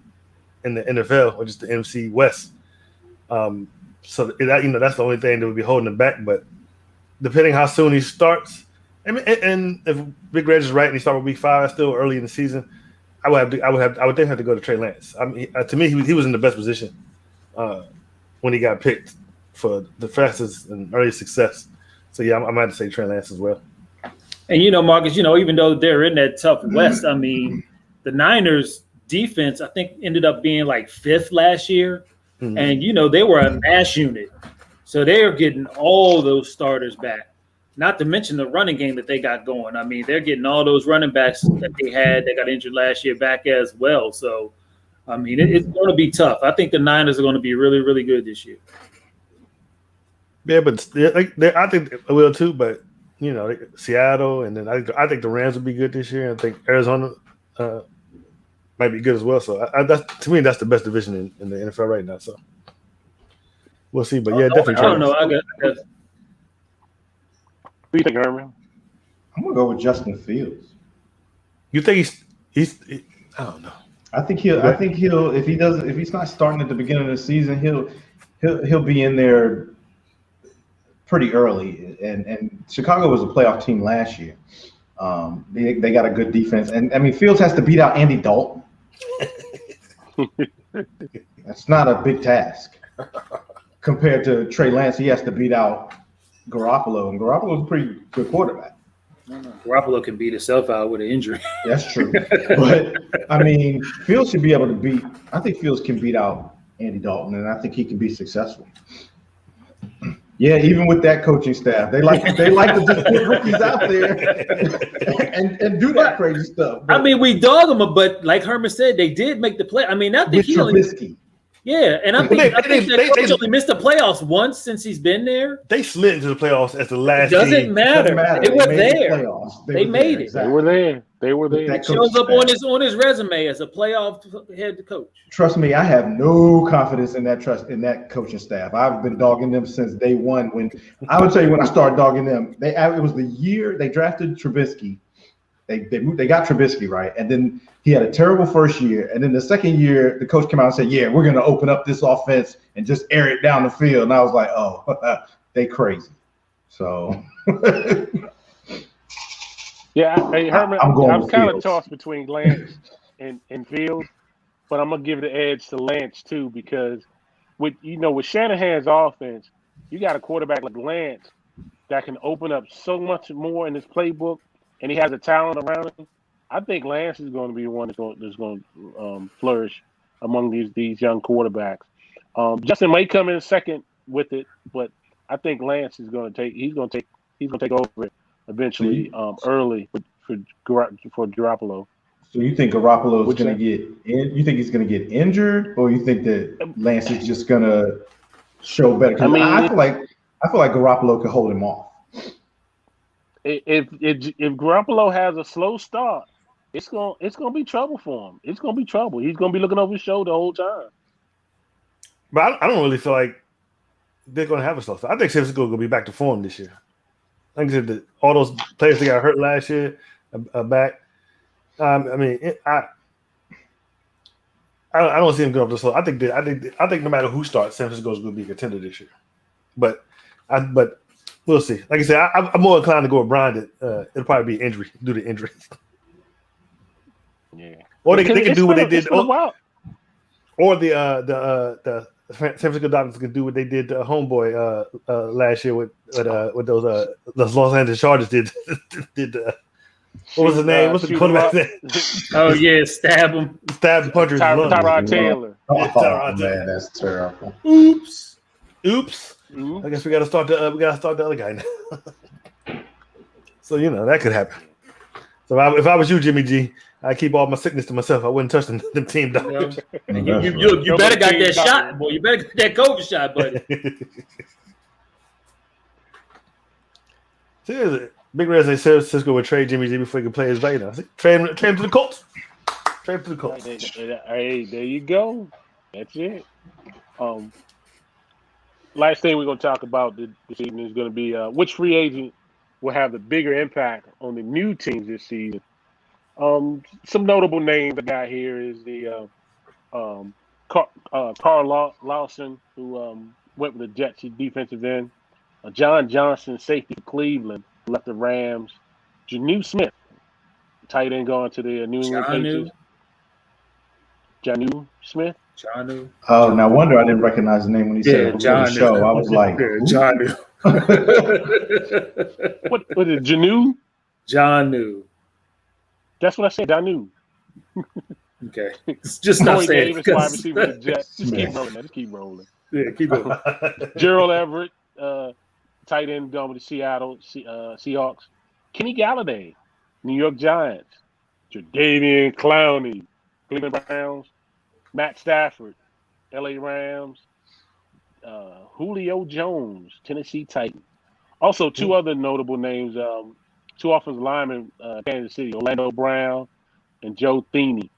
B: NFL, which is the NFC West. So that's the only thing that would be holding them back. But depending how soon he starts, and if Big Reg is right and he starts with week 5, it's still early in the season. I would definitely have to go to Trey Lance. I mean, to me, he was in the best position when he got picked for the fastest and earliest success. So yeah, I might have to say Trey Lance as well.
D: And Marcus, even though they're in that tough West, I mean, the Niners defense I think ended up being like 5th last year. Mm-hmm. And, they were a mash unit. So they are getting all those starters back, not to mention the running game that they got going. I mean, they're getting all those running backs that they got injured last year back as well. So, I mean, it's going to be tough. I think the Niners are going to be really, really good this year.
B: Yeah, but I think they will too. But, Seattle, and then I think the Rams will be good this year. I think Arizona might be good as well. So to me, that's the best division in the NFL right now. So we'll see. But yeah, definitely.
D: I don't know. I guess.
C: What do you think, Herman?
A: I'm gonna go with Justin Fields.
B: You think he's I don't know.
A: I think he'll if he's not starting at the beginning of the season, he'll be in there pretty early. And Chicago was a playoff team last year. They got a good defense, and I mean Fields has to beat out Andy Dalton. That's not a big task compared to Trey Lance. He has to beat out Garoppolo, and Garoppolo's a pretty good quarterback.
D: No. Garoppolo can beat himself out with an injury.
A: That's true, but I mean Fields should be able to beat. I think Fields can beat out Andy Dalton, and I think he can be successful. Yeah, even with that coaching staff, they like to just put rookies out there and do that crazy stuff.
D: But, I mean, we dog them, but like Herman said, they did make the play. I mean, I think he
A: Trubisky.
D: Yeah, and I think that coach only missed the playoffs once since he's been there.
B: They slid into the playoffs as the last team.
D: Doesn't matter. They were there. They made it.
A: Exactly.
C: They were there.
D: It shows up on his resume as a playoff head coach.
A: Trust me, I have no confidence in that coaching staff. I've been dogging them since day one. When I would tell you when I started dogging them, it was the year they drafted Trubisky, they got Trubisky, right? And then he had a terrible first year. And then the second year, the coach came out and said, yeah, we're going to open up this offense and just air it down the field. And I was like, oh, they crazy. So.
C: Yeah, hey, Herman, I'm kind of tossed between Lance and Fields, but I'm going to give the edge to Lance, too, because with Shanahan's offense, you got a quarterback like Lance that can open up so much more in his playbook, and he has the talent around him. I think Lance is going to be the one that's going to flourish among these young quarterbacks. Justin may come in second with it, but I think Lance is going to take over it eventually early for Garoppolo.
A: So you think Garoppolo is going to get in? You think he's going to get injured, or you think that Lance is just going to show better? Because I feel like Garoppolo could hold him off.
C: If Garoppolo has a slow start, it's gonna be trouble for him. It's gonna be trouble. He's gonna be looking over his shoulder the whole time.
B: But I don't really feel like they're gonna have a slow start. I think San Francisco will be back to form this year. I think that all those players that got hurt last year are back. I don't see him going up the slow. I think no matter who starts, San Francisco is going to be a contender this year. But we'll see. Like I said, I'm more inclined to go with Brian. It'll probably be injury due to injury.
C: Yeah.
B: Or they can do what they did. Or the San Francisco Dolphins can do what they did to Homeboy last year with those Los Angeles Chargers did. What was his name? What's the quarterback's name?
D: Oh yeah, stab him.
B: Stab punchers.
C: Tyrod Taylor.
A: Man, that's terrible.
B: Oops. I guess we got to start the other guy now. So that could happen. So if I was you, Jimmy G, I'd keep all my sickness to myself. I wouldn't touch them team dogs.
D: You better got that shot, boy. You better get that COVID shot, buddy.
B: Seriously, Big Red says San Francisco would trade Jimmy G before he could play his Vader. Trade him to the Colts. Trade him to the Colts.
C: Hey, there you go. That's it. Last thing we're going to talk about this evening is going to be which free agent will have the bigger impact on the new teams this season. Some notable names I got here is the Carl Lawson, who went with the Jets defensive end. John Johnson, safety for Cleveland, left the Rams. Jonnu Smith, tight end, going to the New England Patriots. Jonnu Smith.
D: Jonnu.
A: Oh, no wonder I didn't recognize the name when he said it before the show. I was like,
D: Jonnu.
C: What is it, Jonnu?
D: Jonnu.
C: That's what I said, Jonnu.
D: Okay. Just not saying
C: it. Just keep rolling.
D: Yeah, keep going.
C: Gerald Everett, tight end going with the Seattle Seahawks. Kenny Galladay, New York Giants. Jadeveon Clowney, Cleveland Browns. Matt Stafford, LA Rams. Julio Jones, Tennessee Titans. Also, two other notable names, two offensive linemen, Kansas City, Orlando Brown and Joe Thuney.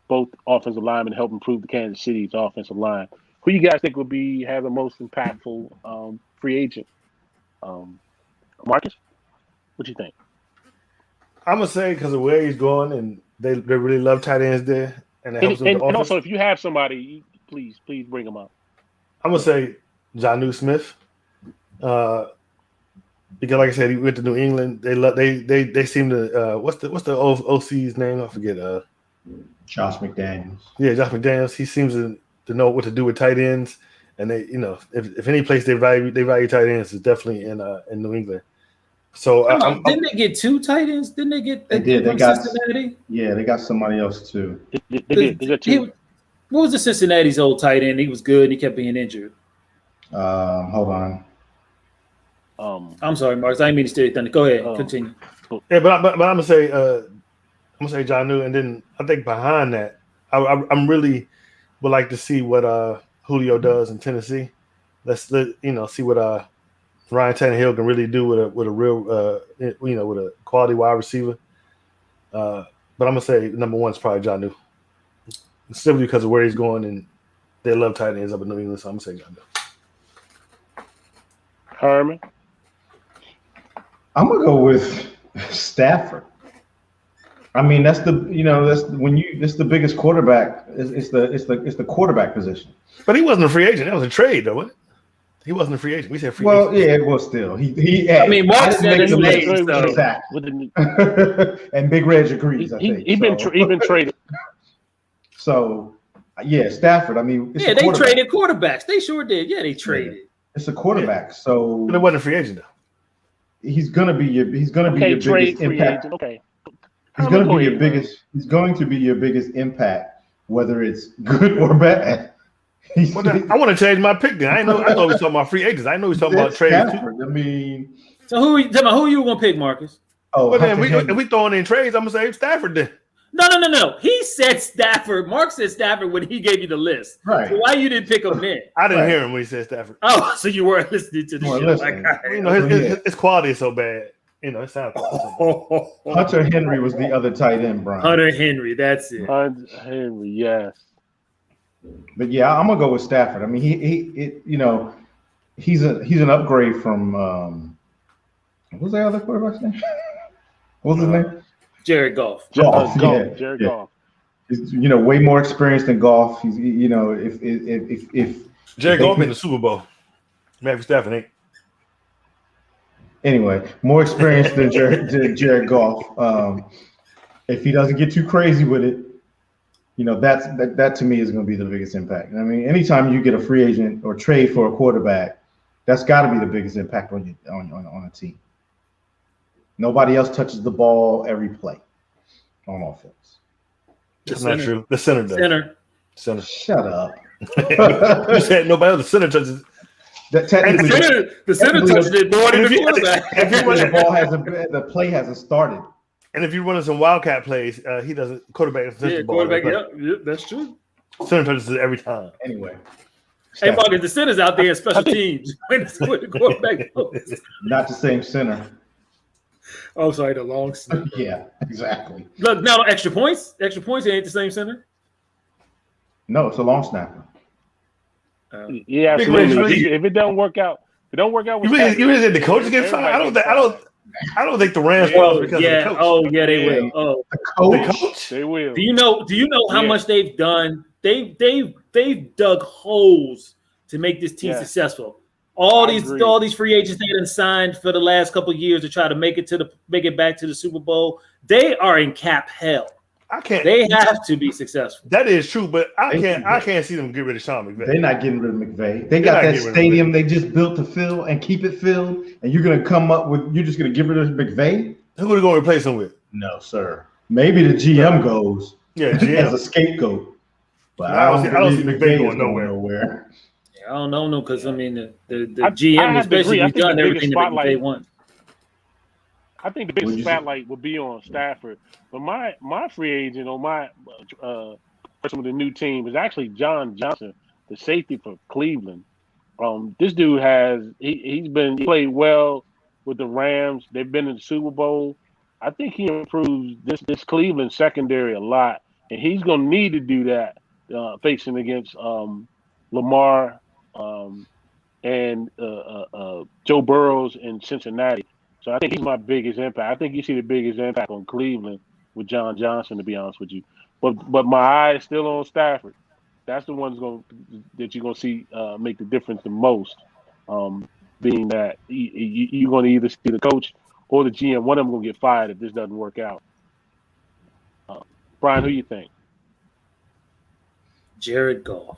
C: Both offensive linemen help improve the Kansas City's offensive line. Who you guys think will have the most impactful free agent? Marcus, what do you think?
B: I'm gonna say because of where he's going, and they really love tight ends there, and it helps with the offense.
C: And also, if you have somebody, please bring them up.
B: I'm gonna say Jonnu Smith, because like I said, he went to New England. They seem to what's the OC's name? I forget.
A: Josh McDaniels.
B: Yeah, Josh McDaniels. He seems to know what to do with tight ends, and they, if any place they value tight ends is definitely in New England. So
D: didn't they get two tight ends? Didn't they get?
A: They did. They got
D: Cincinnati.
A: Yeah, they got somebody else too.
C: They got two.
D: What was the Cincinnati's old tight end? He was good. And he kept being injured.
A: Hold on.
D: I'm sorry, Marcus. I didn't mean to steer you thunder. Go ahead. Continue.
B: Yeah, but I'm gonna say Jonnu, and then I think behind that, I'm really would like to see what Julio does in Tennessee. Let's see what Ryan Tannehill can really do with a real with a quality wide receiver. But I'm gonna say number one is probably Jonnu, simply because of where he's going, and they love tight ends up in New England. So I'm gonna say Jonnu.
C: Herman,
A: I'm gonna go with Stafford. I mean, that's the the biggest quarterback. It's the quarterback position.
B: But he wasn't a free agent. That was a trade, though, wasn't it? He wasn't a free agent. We said free
A: Well,
B: agent.
A: yeah, it was still.
D: I mean, Mark said his name, so.
A: Exactly. And Big Reg agrees. I think
C: he been traded.
A: So, yeah, Stafford. I mean,
D: they traded quarterbacks. They sure did. Yeah, they traded.
A: Yeah. It's a quarterback, so
B: but it wasn't a free agent though.
A: He's gonna be your biggest impact.
C: Okay.
A: He's going to be your biggest impact, whether it's good or bad.
B: I want to change my pick. Then I thought we were talking about free agents. I know he's talking about trades.
A: I mean,
D: so who you gonna pick, Marcus?
A: Oh,
B: well, then if we throwing in trades, I'm gonna say Stafford then.
D: No. He said Stafford. Mark said Stafford when he gave you the list.
A: Right.
D: So why you didn't pick him then?
B: I didn't hear him when he said Stafford.
D: Oh, so you weren't listening to the show.
B: His quality is so bad. It sounds
A: like Hunter Henry was the other tight end, Brian.
D: Hunter Henry, that's it.
C: Hunter Henry, yes.
A: But yeah, I'm gonna go with Stafford. I mean, he's an upgrade from what was the other quarterback's name? What was his name?
D: Jared Goff.
C: Jared Goff.
A: He's way more experienced than Goff. He's if
B: Jared Goff in the Super Bowl, Matthew Stafford ain't.
A: Anyway, more experienced than Jared Goff. If he doesn't get too crazy with it, that to me is going to be the biggest impact. I mean, anytime you get a free agent or trade for a quarterback, that's got to be the biggest impact on a team. Nobody else touches the ball every play on offense.
B: That's not true. The center does. Center.
A: Shut up.
B: You said nobody else. The center touches.
D: The center touches it more than the quarterback.
A: The play hasn't started.
B: And if you're running some wildcat plays, he doesn't. Quarterback touches the ball.
D: Yep, that's true.
B: Center touches it every time.
A: Anyway.
D: Hey, Marcus, the center's out there in special teams. When the quarterback goes.
A: Not the same center.
D: Oh, sorry, the long snapper.
A: Yeah, exactly.
D: Look, now extra points. Extra points ain't the same center.
A: No, it's a long snapper.
C: Yeah, absolutely. If it don't work out,
B: you really think the coach get fired? I don't think the Rams will because of the coach.
D: Oh, yeah, they will. Oh,
B: the coach.
C: They will.
D: Do you know how much they've done? They've dug holes to make this team successful. All these free agents they done signed for the last couple of years to try to make it back to the Super Bowl. They are in cap hell. They have to be successful.
B: That is true, but I can't see them get rid of Sean McVay.
A: They're not getting rid of McVay. They got that stadium they just built to fill and keep it filled, and you're just gonna get rid of McVay?
B: Who are they gonna replace him with?
A: No, sir. Maybe the GM goes as a scapegoat. But I don't see McVay going nowhere.
D: I don't know because I mean the GM especially has done everything that McVay wants.
C: I think the biggest spotlight will be on Stafford, but my free agent or my person with the new team is actually John Johnson, the safety for Cleveland. This dude he played well with the Rams. They've been in the Super Bowl. I think he improves this Cleveland secondary a lot, and he's going to need to do that facing against Lamar and Joe Burrows in Cincinnati. So I think he's my biggest impact. I think you see the biggest impact on Cleveland with John Johnson, to be honest with you. But my eye is still on Stafford. That's the one that you're going to see make the difference the most, being that you're going to either see the coach or the GM. One of them going to get fired if this doesn't work out. Brian, who you think?
D: Jared Goff.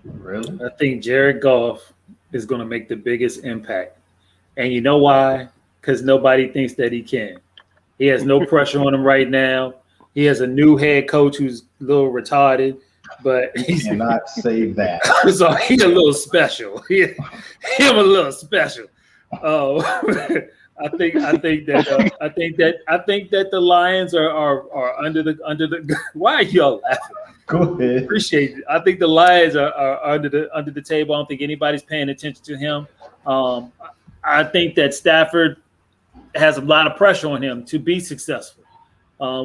A: Really?
D: I think Jared Goff is going to make the biggest impact. And you know why? Because nobody thinks that he can. He has no pressure on him right now. He has a new head coach who's a little retarded, but he
A: cannot say that.
D: So he's a little special. Him a little special. Oh, I think that the Lions are under the. Why are y'all laughing?
A: Go ahead.
D: Appreciate it. I think the Lions are under the table. I don't think anybody's paying attention to him. I think that Stafford has a lot of pressure on him to be successful,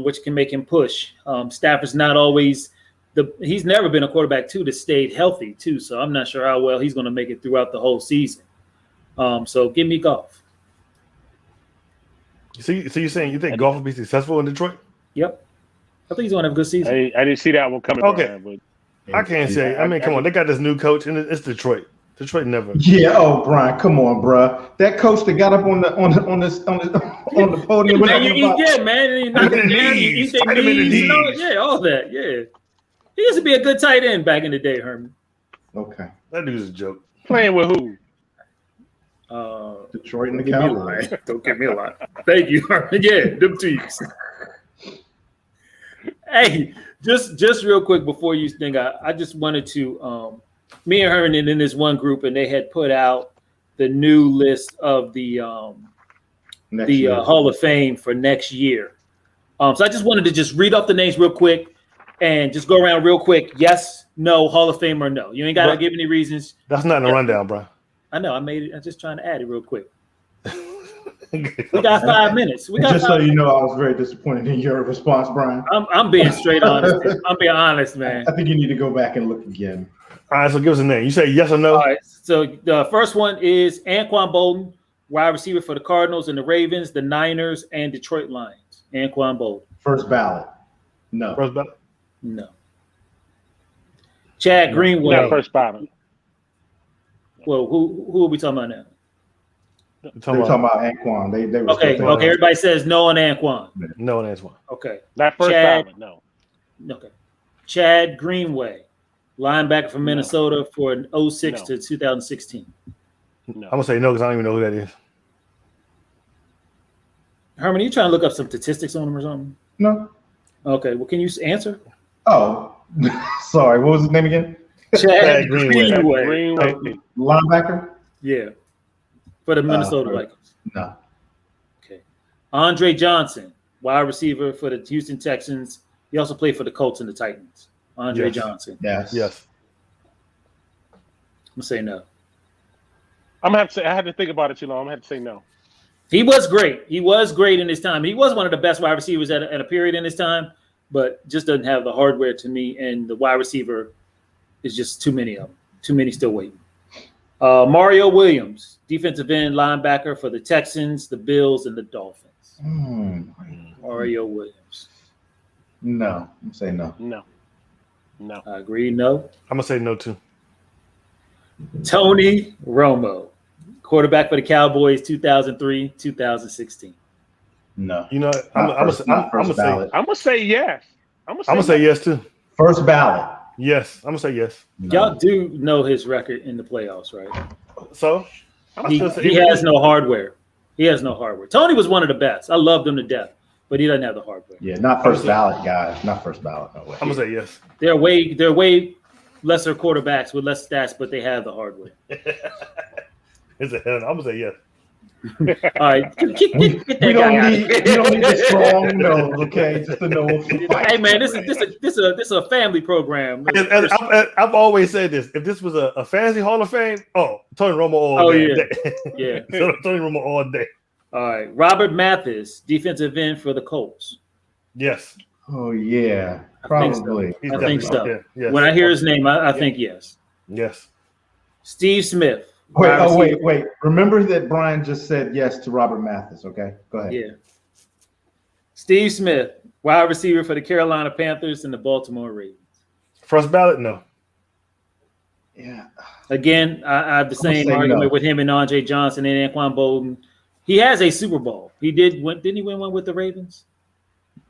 D: which can make him push. Stafford's not always he's never been a quarterback that stayed healthy too. So I'm not sure how well he's going to make it throughout the whole season. So give me Goff.
B: So you're saying you think golf will be successful in Detroit?
D: Yep. I think he's going to have a good season.
C: I didn't see that one coming.
B: Okay.
C: Brian,
B: I can't say. I mean, come on. They got this new coach, and it's Detroit. Detroit never.
A: Yeah. Oh, Brian, come on, bro. That coach that got up on the podium.
D: Man, yeah, man. He knocked him down. He eat their knees and all, yeah, all that. Yeah. He used to be a good tight end back in the day, Herman.
A: Okay.
B: That dude's a joke.
C: Playing with who?
A: Detroit and the Cowboys.
D: Don't give me a lot. Thank you, Herman. Yeah, them teams. Hey, just real quick before you think, I just wanted to, me and Herman in this one group, and they had put out the new list of the Hall of Fame for next year. So I just wanted to just read off the names real quick and just go around real quick. Yes, no, Hall of Fame or no. You ain't got to give any reasons.
B: That's not in the rundown, bro.
D: I know. I made it. I'm just trying to add it real quick. We got 5 minutes.
A: So you know, I was very disappointed in your response, Brian.
D: I'm being straight honest. I'm being honest, man.
A: I think you need to go back and look again.
B: All right, so give us a name. You say yes or no?
D: All right. So the first one is Anquan Bolden, wide receiver for the Cardinals and the Ravens, the Niners, and Detroit Lions. Anquan Bolden.
A: First ballot. No.
B: First ballot?
D: No. Chad Greenway.
C: Not first ballot.
D: Well, who are we talking about now?
A: They're talking about Anquan. They were
D: okay. Everybody says no on Anquan.
B: No on Anquan.
D: Okay.
C: Not first ballot. No.
D: Okay. Chad Greenway, linebacker from Minnesota for 06 to 2016.
C: No.
B: I'm gonna say no because I don't even know who that is.
D: Herman, are you trying to look up some statistics on him or something?
A: No.
D: Okay. Well, can you answer?
A: Oh, sorry. What was his name again?
D: Chad Greenway.
A: Linebacker?
D: Yeah. For the Minnesota Vikings.
A: No.
D: Okay. Andre Johnson, wide receiver for the Houston Texans. He also played for the Colts and the Titans. Andre Johnson.
A: Yes.
D: I'm gonna say no.
C: I'm gonna have to say I had to think about it too long. I'm gonna have to say no.
D: He was great. He was great in his time. He was one of the best wide receivers at a period in his time, but just doesn't have the hardware to me. And the wide receiver is just too many of them. Too many still waiting. Mario Williams, defensive end linebacker for the Texans, the Bills, and the Dolphins. Mario Williams.
A: No. I'm saying no.
C: No.
D: I agree. No.
B: I'm gonna say no too.
D: Tony Romo, quarterback for the Cowboys, 2003, 2016.
A: No.
B: You know, I'm gonna
C: say yes.
B: I'm gonna say yes too.
A: First ballot.
B: Yes, I'm gonna say yes.
A: No.
D: Y'all do know his record in the playoffs, right?
B: So
D: he has no hardware. He has no hardware. Tony was one of the best. I loved him to death, but he doesn't have the hardware.
A: Yeah, not first ballot, guys. Not first ballot. No way.
B: I'm gonna say yes.
D: They're way lesser quarterbacks with less stats, but they have the hardware.
B: I'm gonna say yes.
D: All right, get that
A: we
D: guy out.
B: don't
A: need a strong no, okay? Just a no.
D: Hey man, this is a family program.
B: I've always said this. If this was a fantasy Hall of Fame, Tony Romo all day.
D: Yeah.
B: Tony Romo all day.
D: All right, Robert Mathis, defensive end for the Colts.
B: Yes.
A: Oh yeah, probably.
D: I think so.
B: Yeah, yes.
D: When I hear his name, I think yes.
B: Yes.
D: Steve Smith.
A: Wait. Remember that Brian just said yes to Robert Mathis, okay? Go ahead.
D: Yeah. Steve Smith, wide receiver for the Carolina Panthers and the Baltimore Ravens.
B: First ballot, no.
A: Yeah.
D: Again, I have the same argument with him and Andre Johnson and Anquan Bolden. He has a Super Bowl. Didn't he win one with the Ravens?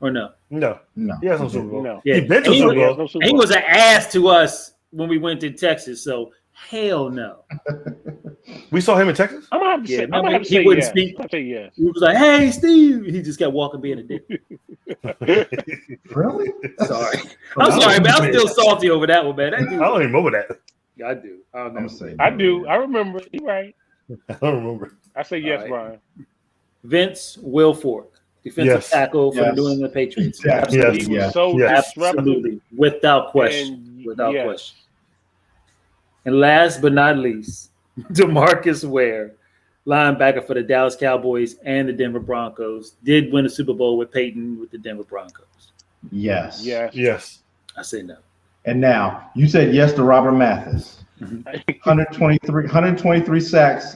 D: Or no?
B: No.
A: He
B: has no Super Bowl.
C: No.
D: Yeah.
B: He been to Super Bowl.
D: He was an ass to us when we went to Texas, so hell no.
B: We saw him in Texas?
C: I'm gonna have to say,
D: he wouldn't
C: yes.
D: speak.
C: I'll say yes.
D: He was like, "Hey, Steve." He just kept walking, being a dick.
A: Really?
D: Sorry. I'm sorry, man. I'm still salty over that one, man.
B: I don't even remember that.
D: Yeah, I do.
A: I'm gonna say
C: I do. I remember. You're right.
B: I don't remember.
C: I say yes,
D: Right.
C: Brian.
D: Vince Wilfork, defensive tackle for the New England Patriots.
A: Absolutely.
C: He was so disruptive.
D: Absolutely, without question. Question. And last but not least, DeMarcus Ware, linebacker for the Dallas Cowboys and the Denver Broncos, did win a Super Bowl with Peyton with the Denver Broncos.
A: Yes.
D: I say no.
A: And now you said yes to Robert Mathis. 123 sacks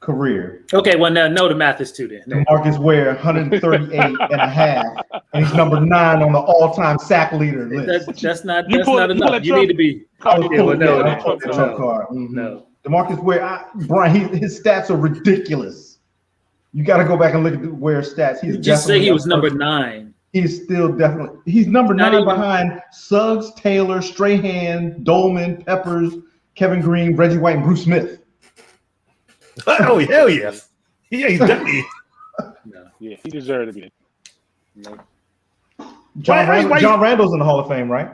A: career.
D: Okay, well, no, the math is 2 then.
A: DeMarcus Ware, 138 and a half, and he's number 9 on the all-time sack leader list.
D: That's not
C: You pull
D: enough.
C: that
D: You need to be.
A: I was pulling
D: no,
A: the trump card.
D: No.
A: DeMarcus Ware, Brian, his stats are ridiculous. You got to go back and look at the Ware stats.
D: You just say he was number 9.
A: He's still definitely he's number 9 behind Suggs, Taylor, Strahan, Dolman, Peppers, Kevin Green, Reggie White, and Bruce Smith.
B: Oh hell yes. Yeah, he's definitely.
C: No. Yeah, he deserved to be.
D: No.
A: John Randall's in the Hall of Fame, right?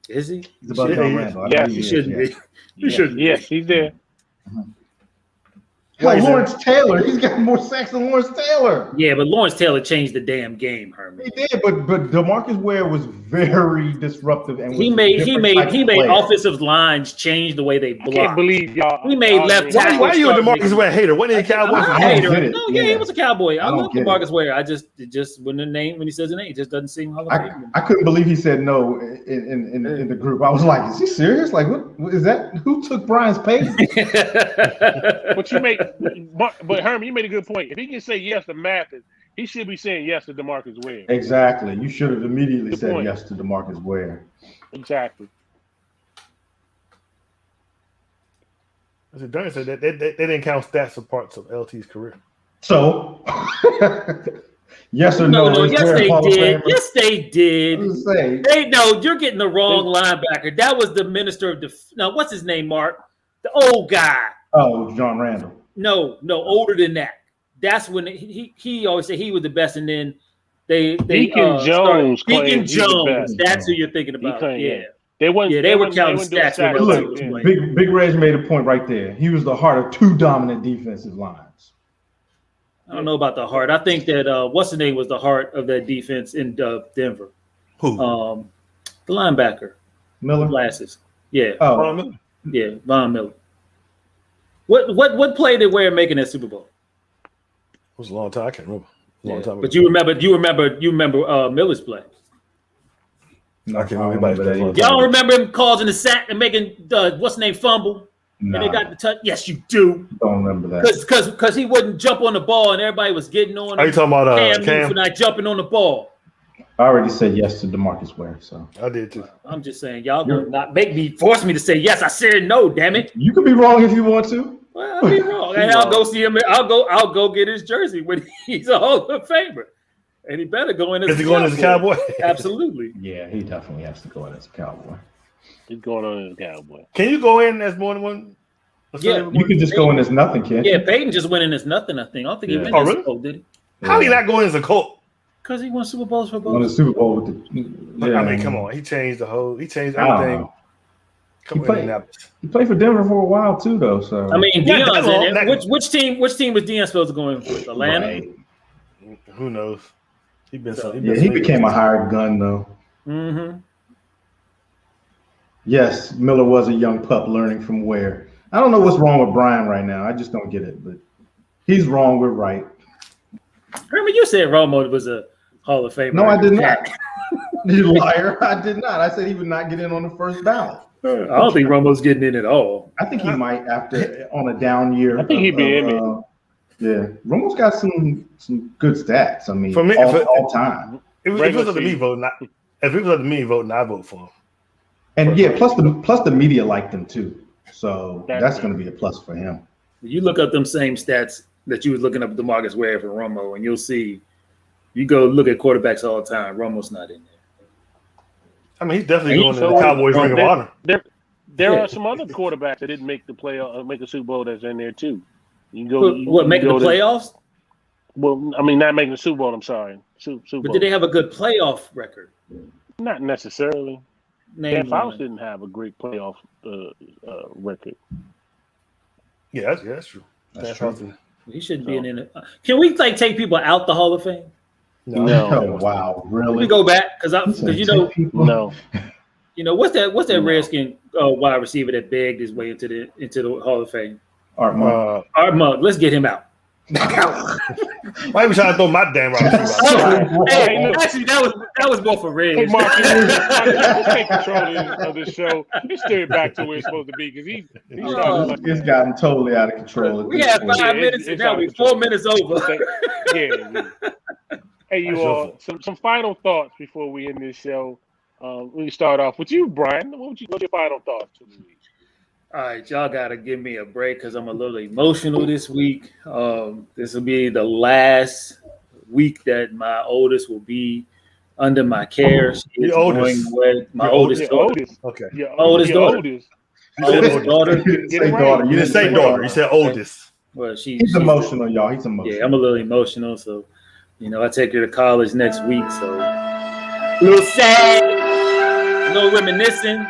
D: Is he?
A: He's above John Randall.
C: Yeah,
D: he shouldn't be. He shouldn't.
C: Yes, he's there.
A: Hell, Lawrence Taylor, he's got more sacks than Lawrence Taylor.
D: Yeah, but Lawrence Taylor changed the damn game, Herman.
A: He did, but DeMarcus Ware was very disruptive, and
D: he made offensive lines change the way they block.
C: I can't believe y'all.
D: He made left tackle.
B: Why are you a DeMarcus Ware hater? What did the Cowboys?
D: I'm a hater. No, yeah, he was a Cowboy. I love DeMarcus Ware. It just when he says the name, it just doesn't seem Hall of Fame.
A: I couldn't believe he said no in the group. I was like, is he serious? Like, what is that? Who took Brian's page?
C: But you make. But Herman, you made a good point. If he can say yes to Mathis, he should be saying yes to DeMarcus Ware.
A: Exactly. You should have immediately said yes to DeMarcus Ware.
C: Exactly.
B: As Dunn said, they didn't count stats for parts of LT's career.
A: So, yes or no?
D: Yes, they did. Yes, they did. You're getting the wrong linebacker. That was the minister of no, what's his name, Mark? The old guy.
A: Oh, John Randall.
D: No, older than that. That's when he always said he was the best, and then
C: Deacon Jones.
D: Deacon Jones. That's who you're thinking about. Yeah. They were counting stats.
A: Look, Big Reg made a point right there. He was the heart of 2 dominant defensive lines.
D: I don't know about the heart. I think that what's the name was the heart of that defense in Denver.
B: Who?
D: The linebacker.
A: Miller.
D: Glasses. Yeah.
A: Oh.
B: Von Miller.
D: Yeah, Von Miller. What play did Ware make in that Super Bowl?
B: It was a long time. I can't remember. Long time ago.
D: But you remember Miller's play.
A: No,
B: I can't remember that.
D: Y'all remember him causing the sack and making what's the name fumble? And they got the touch. Yes, you do.
A: Don't remember that.
D: Because he wouldn't jump on the ball and everybody was getting on.
B: Are you talking about
D: Cam for not jumping on the ball?
A: I already said yes to DeMarcus Ware, so
B: I did too.
D: I'm just saying, y'all gonna not force me to say yes. I said no. Damn it.
A: You can be wrong if you want to.
D: Well, I'll be wrong, and I'll go see him. I'll go get his jersey when he's a Hall of Famer, and he better go in as
B: a Cowboy.
D: Absolutely.
A: Yeah, he definitely has to go in as a Cowboy.
C: He's going on as a Cowboy.
B: Can you go in as more than one?
A: Yeah, you can just go in as nothing, can't you?
D: Yeah, Peyton just went in as nothing. I think. I don't think he went as a Colt, did he?
B: How he not going as a Colt?
D: Because he won Super Bowls for both.
A: Won the Super Bowl with the.
B: I mean, come on, he changed everything.
A: He played for Denver for a while too, though. So
D: I mean, Deion's in it. Which team was Deion supposed to go in with? Atlanta?
B: Right. Who knows?
A: He became a hired gun though.
D: Mm-hmm.
A: Yes, Miller was a young pup learning from Ware. I don't know what's wrong with Brian right now. I just don't get it, but he's wrong. We're right.
D: Remember, you said Romo was a Hall of Famer.
A: No, I did not. You liar. I did not. I said he would not get in on the first ballot.
D: I don't think Romo's getting in at all.
A: I think he might after on a down year.
C: I think he'd be in it.
A: Yeah, Romo's got some good stats. I mean,
B: for me,
A: all time.
B: If it was up to me voting, I vote for him.
A: And plus the media liked him too, so that's going to be a plus for him.
D: You look up them same stats that you was looking up DeMarcus Ware for Romo, and you'll see. You go look at quarterbacks all the time. Romo's not in there.
B: I mean, he's definitely going to the Cowboys Ring of Honor.
C: There are some other quarterbacks that didn't make the playoff, make a Super Bowl that's in there too. You go.
D: Making the playoffs?
C: Well, I mean, not making the Super Bowl. I'm sorry, Super Bowl.
D: But did they have a good playoff record?
C: Not necessarily. Dan Fouts didn't have a great playoff record.
B: Yeah, that's true. That's true.
D: He shouldn't be in it. Can we take people out the Hall of Fame?
C: No.
A: Oh, wow, really?
D: We go back because you know.
C: No.
D: You know what's that Redskin wide receiver that begged his way into the Hall of Fame?
A: Art Monk.
D: Art Monk. Let's get him out.
B: Why you trying to throw my damn rock?
D: Hey, actually, that was more for Red.
C: Hey, Mark, let's take control of this show. Let's steer it back to where it's supposed to be because he's
A: It's gotten totally out of control.
D: We had 5 minutes and now we're 4 minutes over.
C: Yeah. Hey, you all, some final thoughts before we end this show. We start off with you, Brian. What's your final thoughts for the week?
D: All right, y'all got to give me a break because I'm a little emotional this week. This will be the last week that my oldest will be under my care.
B: Your oldest?
D: My oldest daughter.
B: Okay.
C: Your
D: oldest daughter.
C: Oldest
D: daughter.
A: You didn't say
B: daughter. You said oldest.
D: Well,
A: he's emotional, y'all. He's emotional.
D: Yeah, I'm a little emotional. So, I take her to college next week. So, a little sad, a little reminiscing.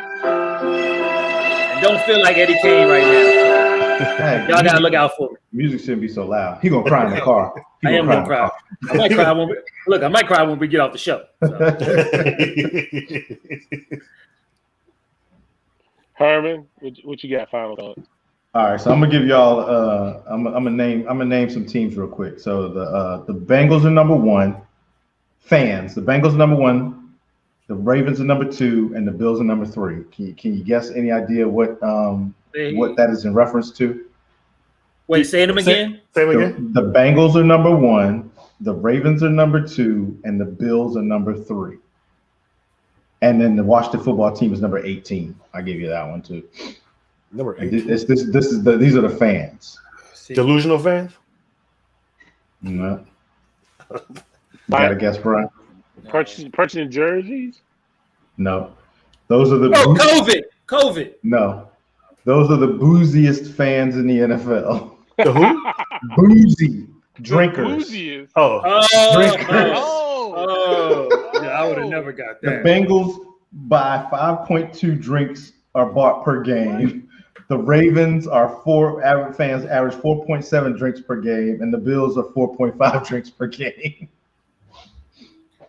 D: Don't feel like Eddie Kane right now.
A: Hey,
D: y'all gotta look out for me.
A: Music shouldn't be so loud. He gonna cry in the car.
D: I am gonna cry. I might cry when we get off the show. So.
C: Herman, what you got? Final thoughts.
A: All right, so I'm gonna give y'all. I'm gonna name some teams real quick. So the Bengals are number one. Fans, the Bengals are number one. The Ravens are number two, and the Bills are number three. Can you guess any idea what that is in reference to?
D: Wait, say them again.
B: Say them again.
A: The Bengals are number one. The Ravens are number two, and the Bills are number three. And then the Washington football team is number 18. I give you that one too.
B: Number 18.
A: These are the fans.
B: Delusional fans.
A: No. You gotta guess, Brian.
C: Purchasing jerseys?
A: No. Those are the
D: COVID.
A: No. Those are the booziest fans in the NFL.
B: The who?
A: Boozy. Drinkers.
C: Booziest.
A: Drinkers.
D: Yeah, I would have never got
A: The
D: that.
A: Bengals buy 5.2 drinks are bought per game. The Ravens average 4.7 drinks per game, and the Bills are 4.5 drinks per game.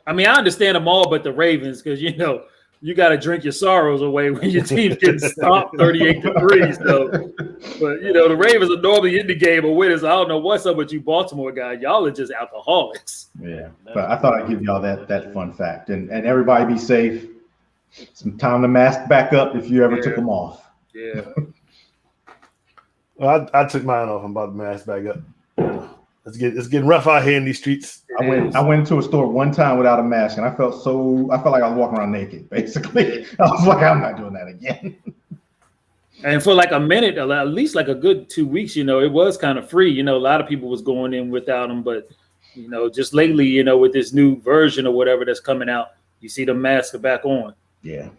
D: I mean, I understand them all, but the Ravens, because you got to drink your sorrows away when your team's getting stopped 38-3. So, but the Ravens are normally in the game of winners. I don't know what's up with you, Baltimore guys. Y'all are just alcoholics.
A: Yeah, but I thought I'd give y'all that fun fact, and everybody be safe. Some time to mask back up if you ever took them off.
D: Yeah.
B: Well, I took mine off. I'm about to mask back up. It's getting rough out here in these streets.
A: I went into a store one time without a mask, and I felt like I was walking around naked. Basically, I was like, I'm not doing that again.
D: And for like a minute, at least like a good 2 weeks, it was kind of free. A lot of people was going in without them, but just lately, with this new version or whatever that's coming out, you see the mask back on.
A: Yeah,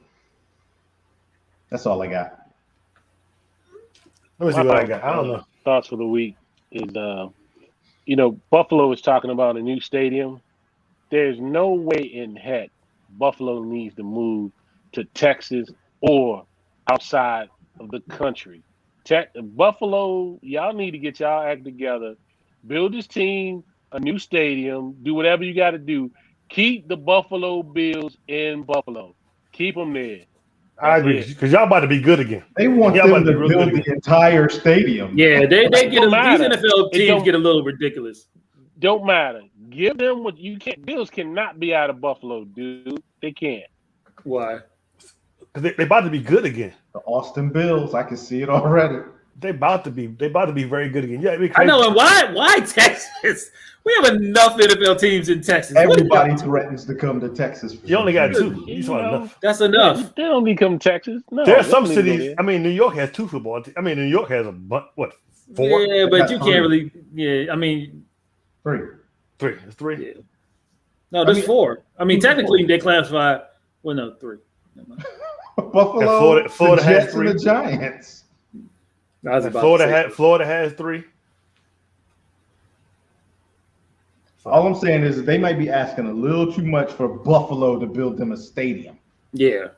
A: that's all I got.
B: Let me see what I got. I don't know.
C: Thoughts for the week is Buffalo is talking about a new stadium. There's no way in heck Buffalo needs to move to Texas or outside of the country. Buffalo, y'all need to get y'all act together. Build this team a new stadium. Do whatever you got to do. Keep the Buffalo Bills in Buffalo. Keep them there.
B: I agree, because y'all about to be good again.
A: They want them to build the entire stadium.
D: Yeah, they get these NFL teams get a little ridiculous.
C: Don't matter. Give them what you can't. Bills cannot be out of Buffalo, dude. They can't.
D: Why?
B: Because they about to be good again.
A: The Austin Bills, I can see it already.
B: They about to be very good again. Yeah,
D: I know. And why Texas? We have enough NFL teams in Texas.
A: Everybody threatens to come to Texas.
B: You only got two. Enough.
D: That's enough.
C: They don't need to come to Texas. No,
B: there are some cities. I mean, New York has two football teams. I mean, New York has what? 4?
D: Yeah, but you can't really. Yeah, I mean,
A: 3.
B: It's 3.
D: Yeah. No, there's 4. I mean, technically they classify. Well, no, 3.
A: Buffalo,
B: Florida
A: the
B: has
A: Jets
B: 3.
A: And the Giants.
B: Florida has 3.
A: All I'm saying is they might be asking a little too much for Buffalo to build them a stadium.
D: Yeah.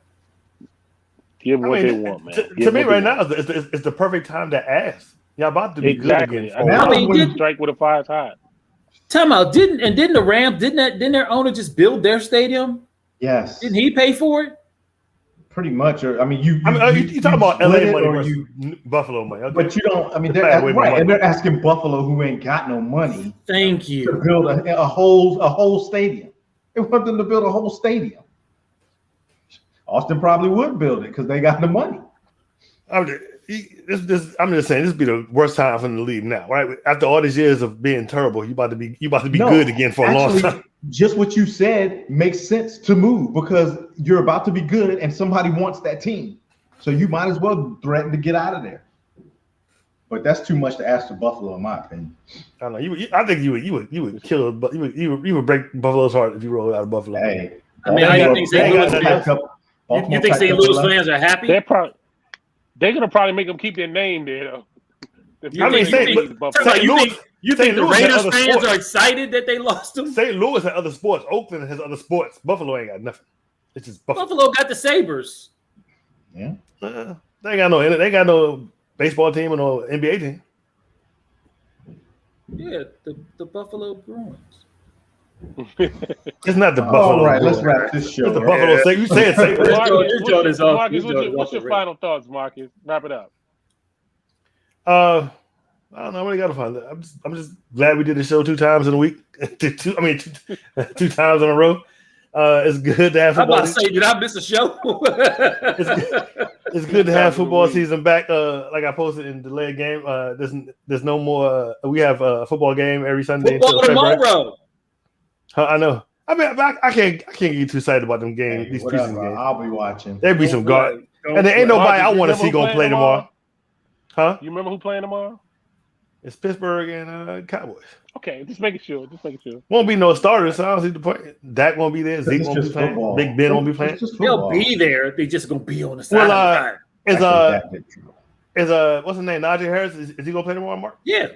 C: Give them what they want, man.
B: To me, right now, it's the perfect time to ask. Y'all about to be good again.
C: I mean, strike with a 5 hot.
D: Time out. Didn't the Rams? Didn't their owner just build their stadium?
A: Yes.
D: Didn't he pay for it?
A: Pretty much. Or I mean, you
B: talking about LA
A: split it,
B: money
A: or
B: versus
A: you,
B: Buffalo money. Okay.
A: but you don't. I mean, they're
B: Bad way my
A: right,
B: money.
A: and they're asking Buffalo, who ain't got no money,
D: Thank
A: to
D: you.
A: build a whole stadium. They want them to build a whole stadium. Austin probably would build it because they got the money.
B: I'm just saying this would be the worst time for them to leave now, right? After all these years of being terrible, you about to be
A: No,
B: good again for a long time.
A: Just what you said makes sense to move because you're about to be good and somebody wants that team. So you might as well threaten to get out of there. But that's too much to ask for Buffalo, in my opinion.
B: I don't know. I think you would kill, but you would break Buffalo's heart if you roll out of Buffalo.
A: Hey,
D: I mean, how you think St. Louis fans? You think St. Louis fans are happy?
C: They're gonna probably make them keep their name there though.
B: I mean,
D: you think the Raiders fans are excited that they lost them?
B: St. Louis has other sports. Oakland has other sports. Buffalo ain't got nothing. It's just
D: Buffalo got the Sabres.
A: Yeah.
B: They ain't got no baseball team or no NBA team.
D: Yeah, the Buffalo Bruins.
B: It's not the Buffalo.
A: All right,
B: Bruins.
A: let's wrap this show.
B: It's the Buffalo. You said St. Louis.
C: Marcus, what's your final thoughts, Marcus? Wrap it up.
B: I don't know. What do you got to find? I'm just glad we did the show 2 times in a week. two times in a row. It's good to have football.
D: I'm about to say, did I miss a show?
B: It's good to have football season back. Like I posted in the delayed game. There's no more. We have a football game every Sunday.
D: Football tomorrow.
B: I know. I mean, I can't get too excited about them games.
A: Hey,
B: these
A: whatever,
B: preseason games.
A: I'll be watching.
B: There'll be some guard, and there ain't nobody I want to see gonna play tomorrow. Huh?
C: You remember who playing tomorrow?
B: It's Pittsburgh and Cowboys.
C: Okay, just making sure.
B: Won't be no starters, so I don't see the point. Dak won't be there. Zeke won't be playing.
A: Football.
B: Big Ben won't be playing.
D: They'll be there. They just gonna be on the side.
B: Is what's his name? Najee Harris. Is he gonna play tomorrow, Mark?
D: Yeah,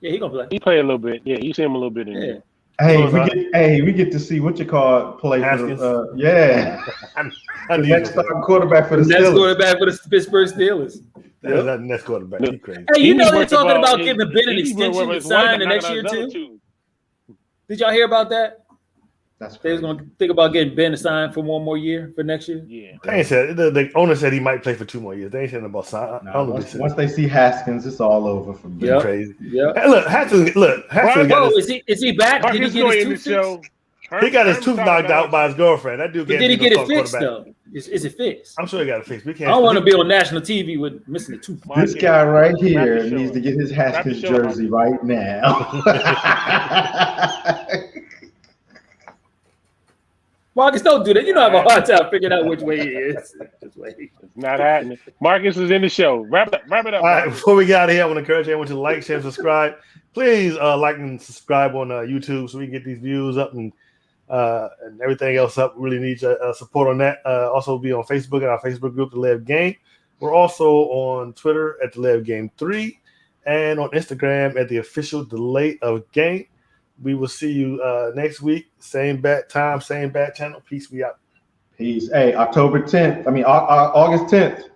D: he gonna play.
C: He played a little bit. Yeah, you see him a little bit in there.
A: Hey, we get to see what you call play
B: Haskins.
A: for the next starting quarterback for the Steelers.
D: Next quarterback for the Pittsburgh Steelers.
B: That's not the next quarterback. You crazy.
D: Hey, you know they're talking about giving Ben an extension to sign the next year too. Did y'all hear about that? They was gonna think about getting Ben to sign for one more year for next year.
C: Yeah,
B: they ain't said the owner said he might play for 2 more years. They ain't saying about sign.
A: Once they see Haskins, it's all over for Ben.
B: Crazy.
D: Yeah.
B: Hey, look, Haskins got
D: is he back? Did he get his tooth fixed?
B: He got his tooth knocked out by his girlfriend. That dude.
D: Did he get it fixed though? Is it fixed?
B: I'm sure he got it fixed.
D: I don't want to be on national TV with missing a tooth.
A: This guy right here needs to get his Haskins jersey right now.
D: Marcus, don't do that. You don't have a hard time figuring out which way he is. Just wait.
C: It's not happening. Marcus is in the show. Wrap it up.
B: All right, before we get out of here, I want to encourage everyone to like, share, and subscribe. Please like and subscribe on YouTube so we can get these views up and everything else up. We really need your support on that. Also, be on Facebook and our Facebook group, The Live Game. We're also on Twitter at The Live Game 3 and on Instagram at The Official Delay of Game. We will see you next week. Same bat time, same bat channel. Peace. We out.
A: Peace. Hey, August 10th.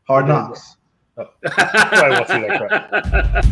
A: Hard Knocks.
B: Oh. Probably won't see that crap.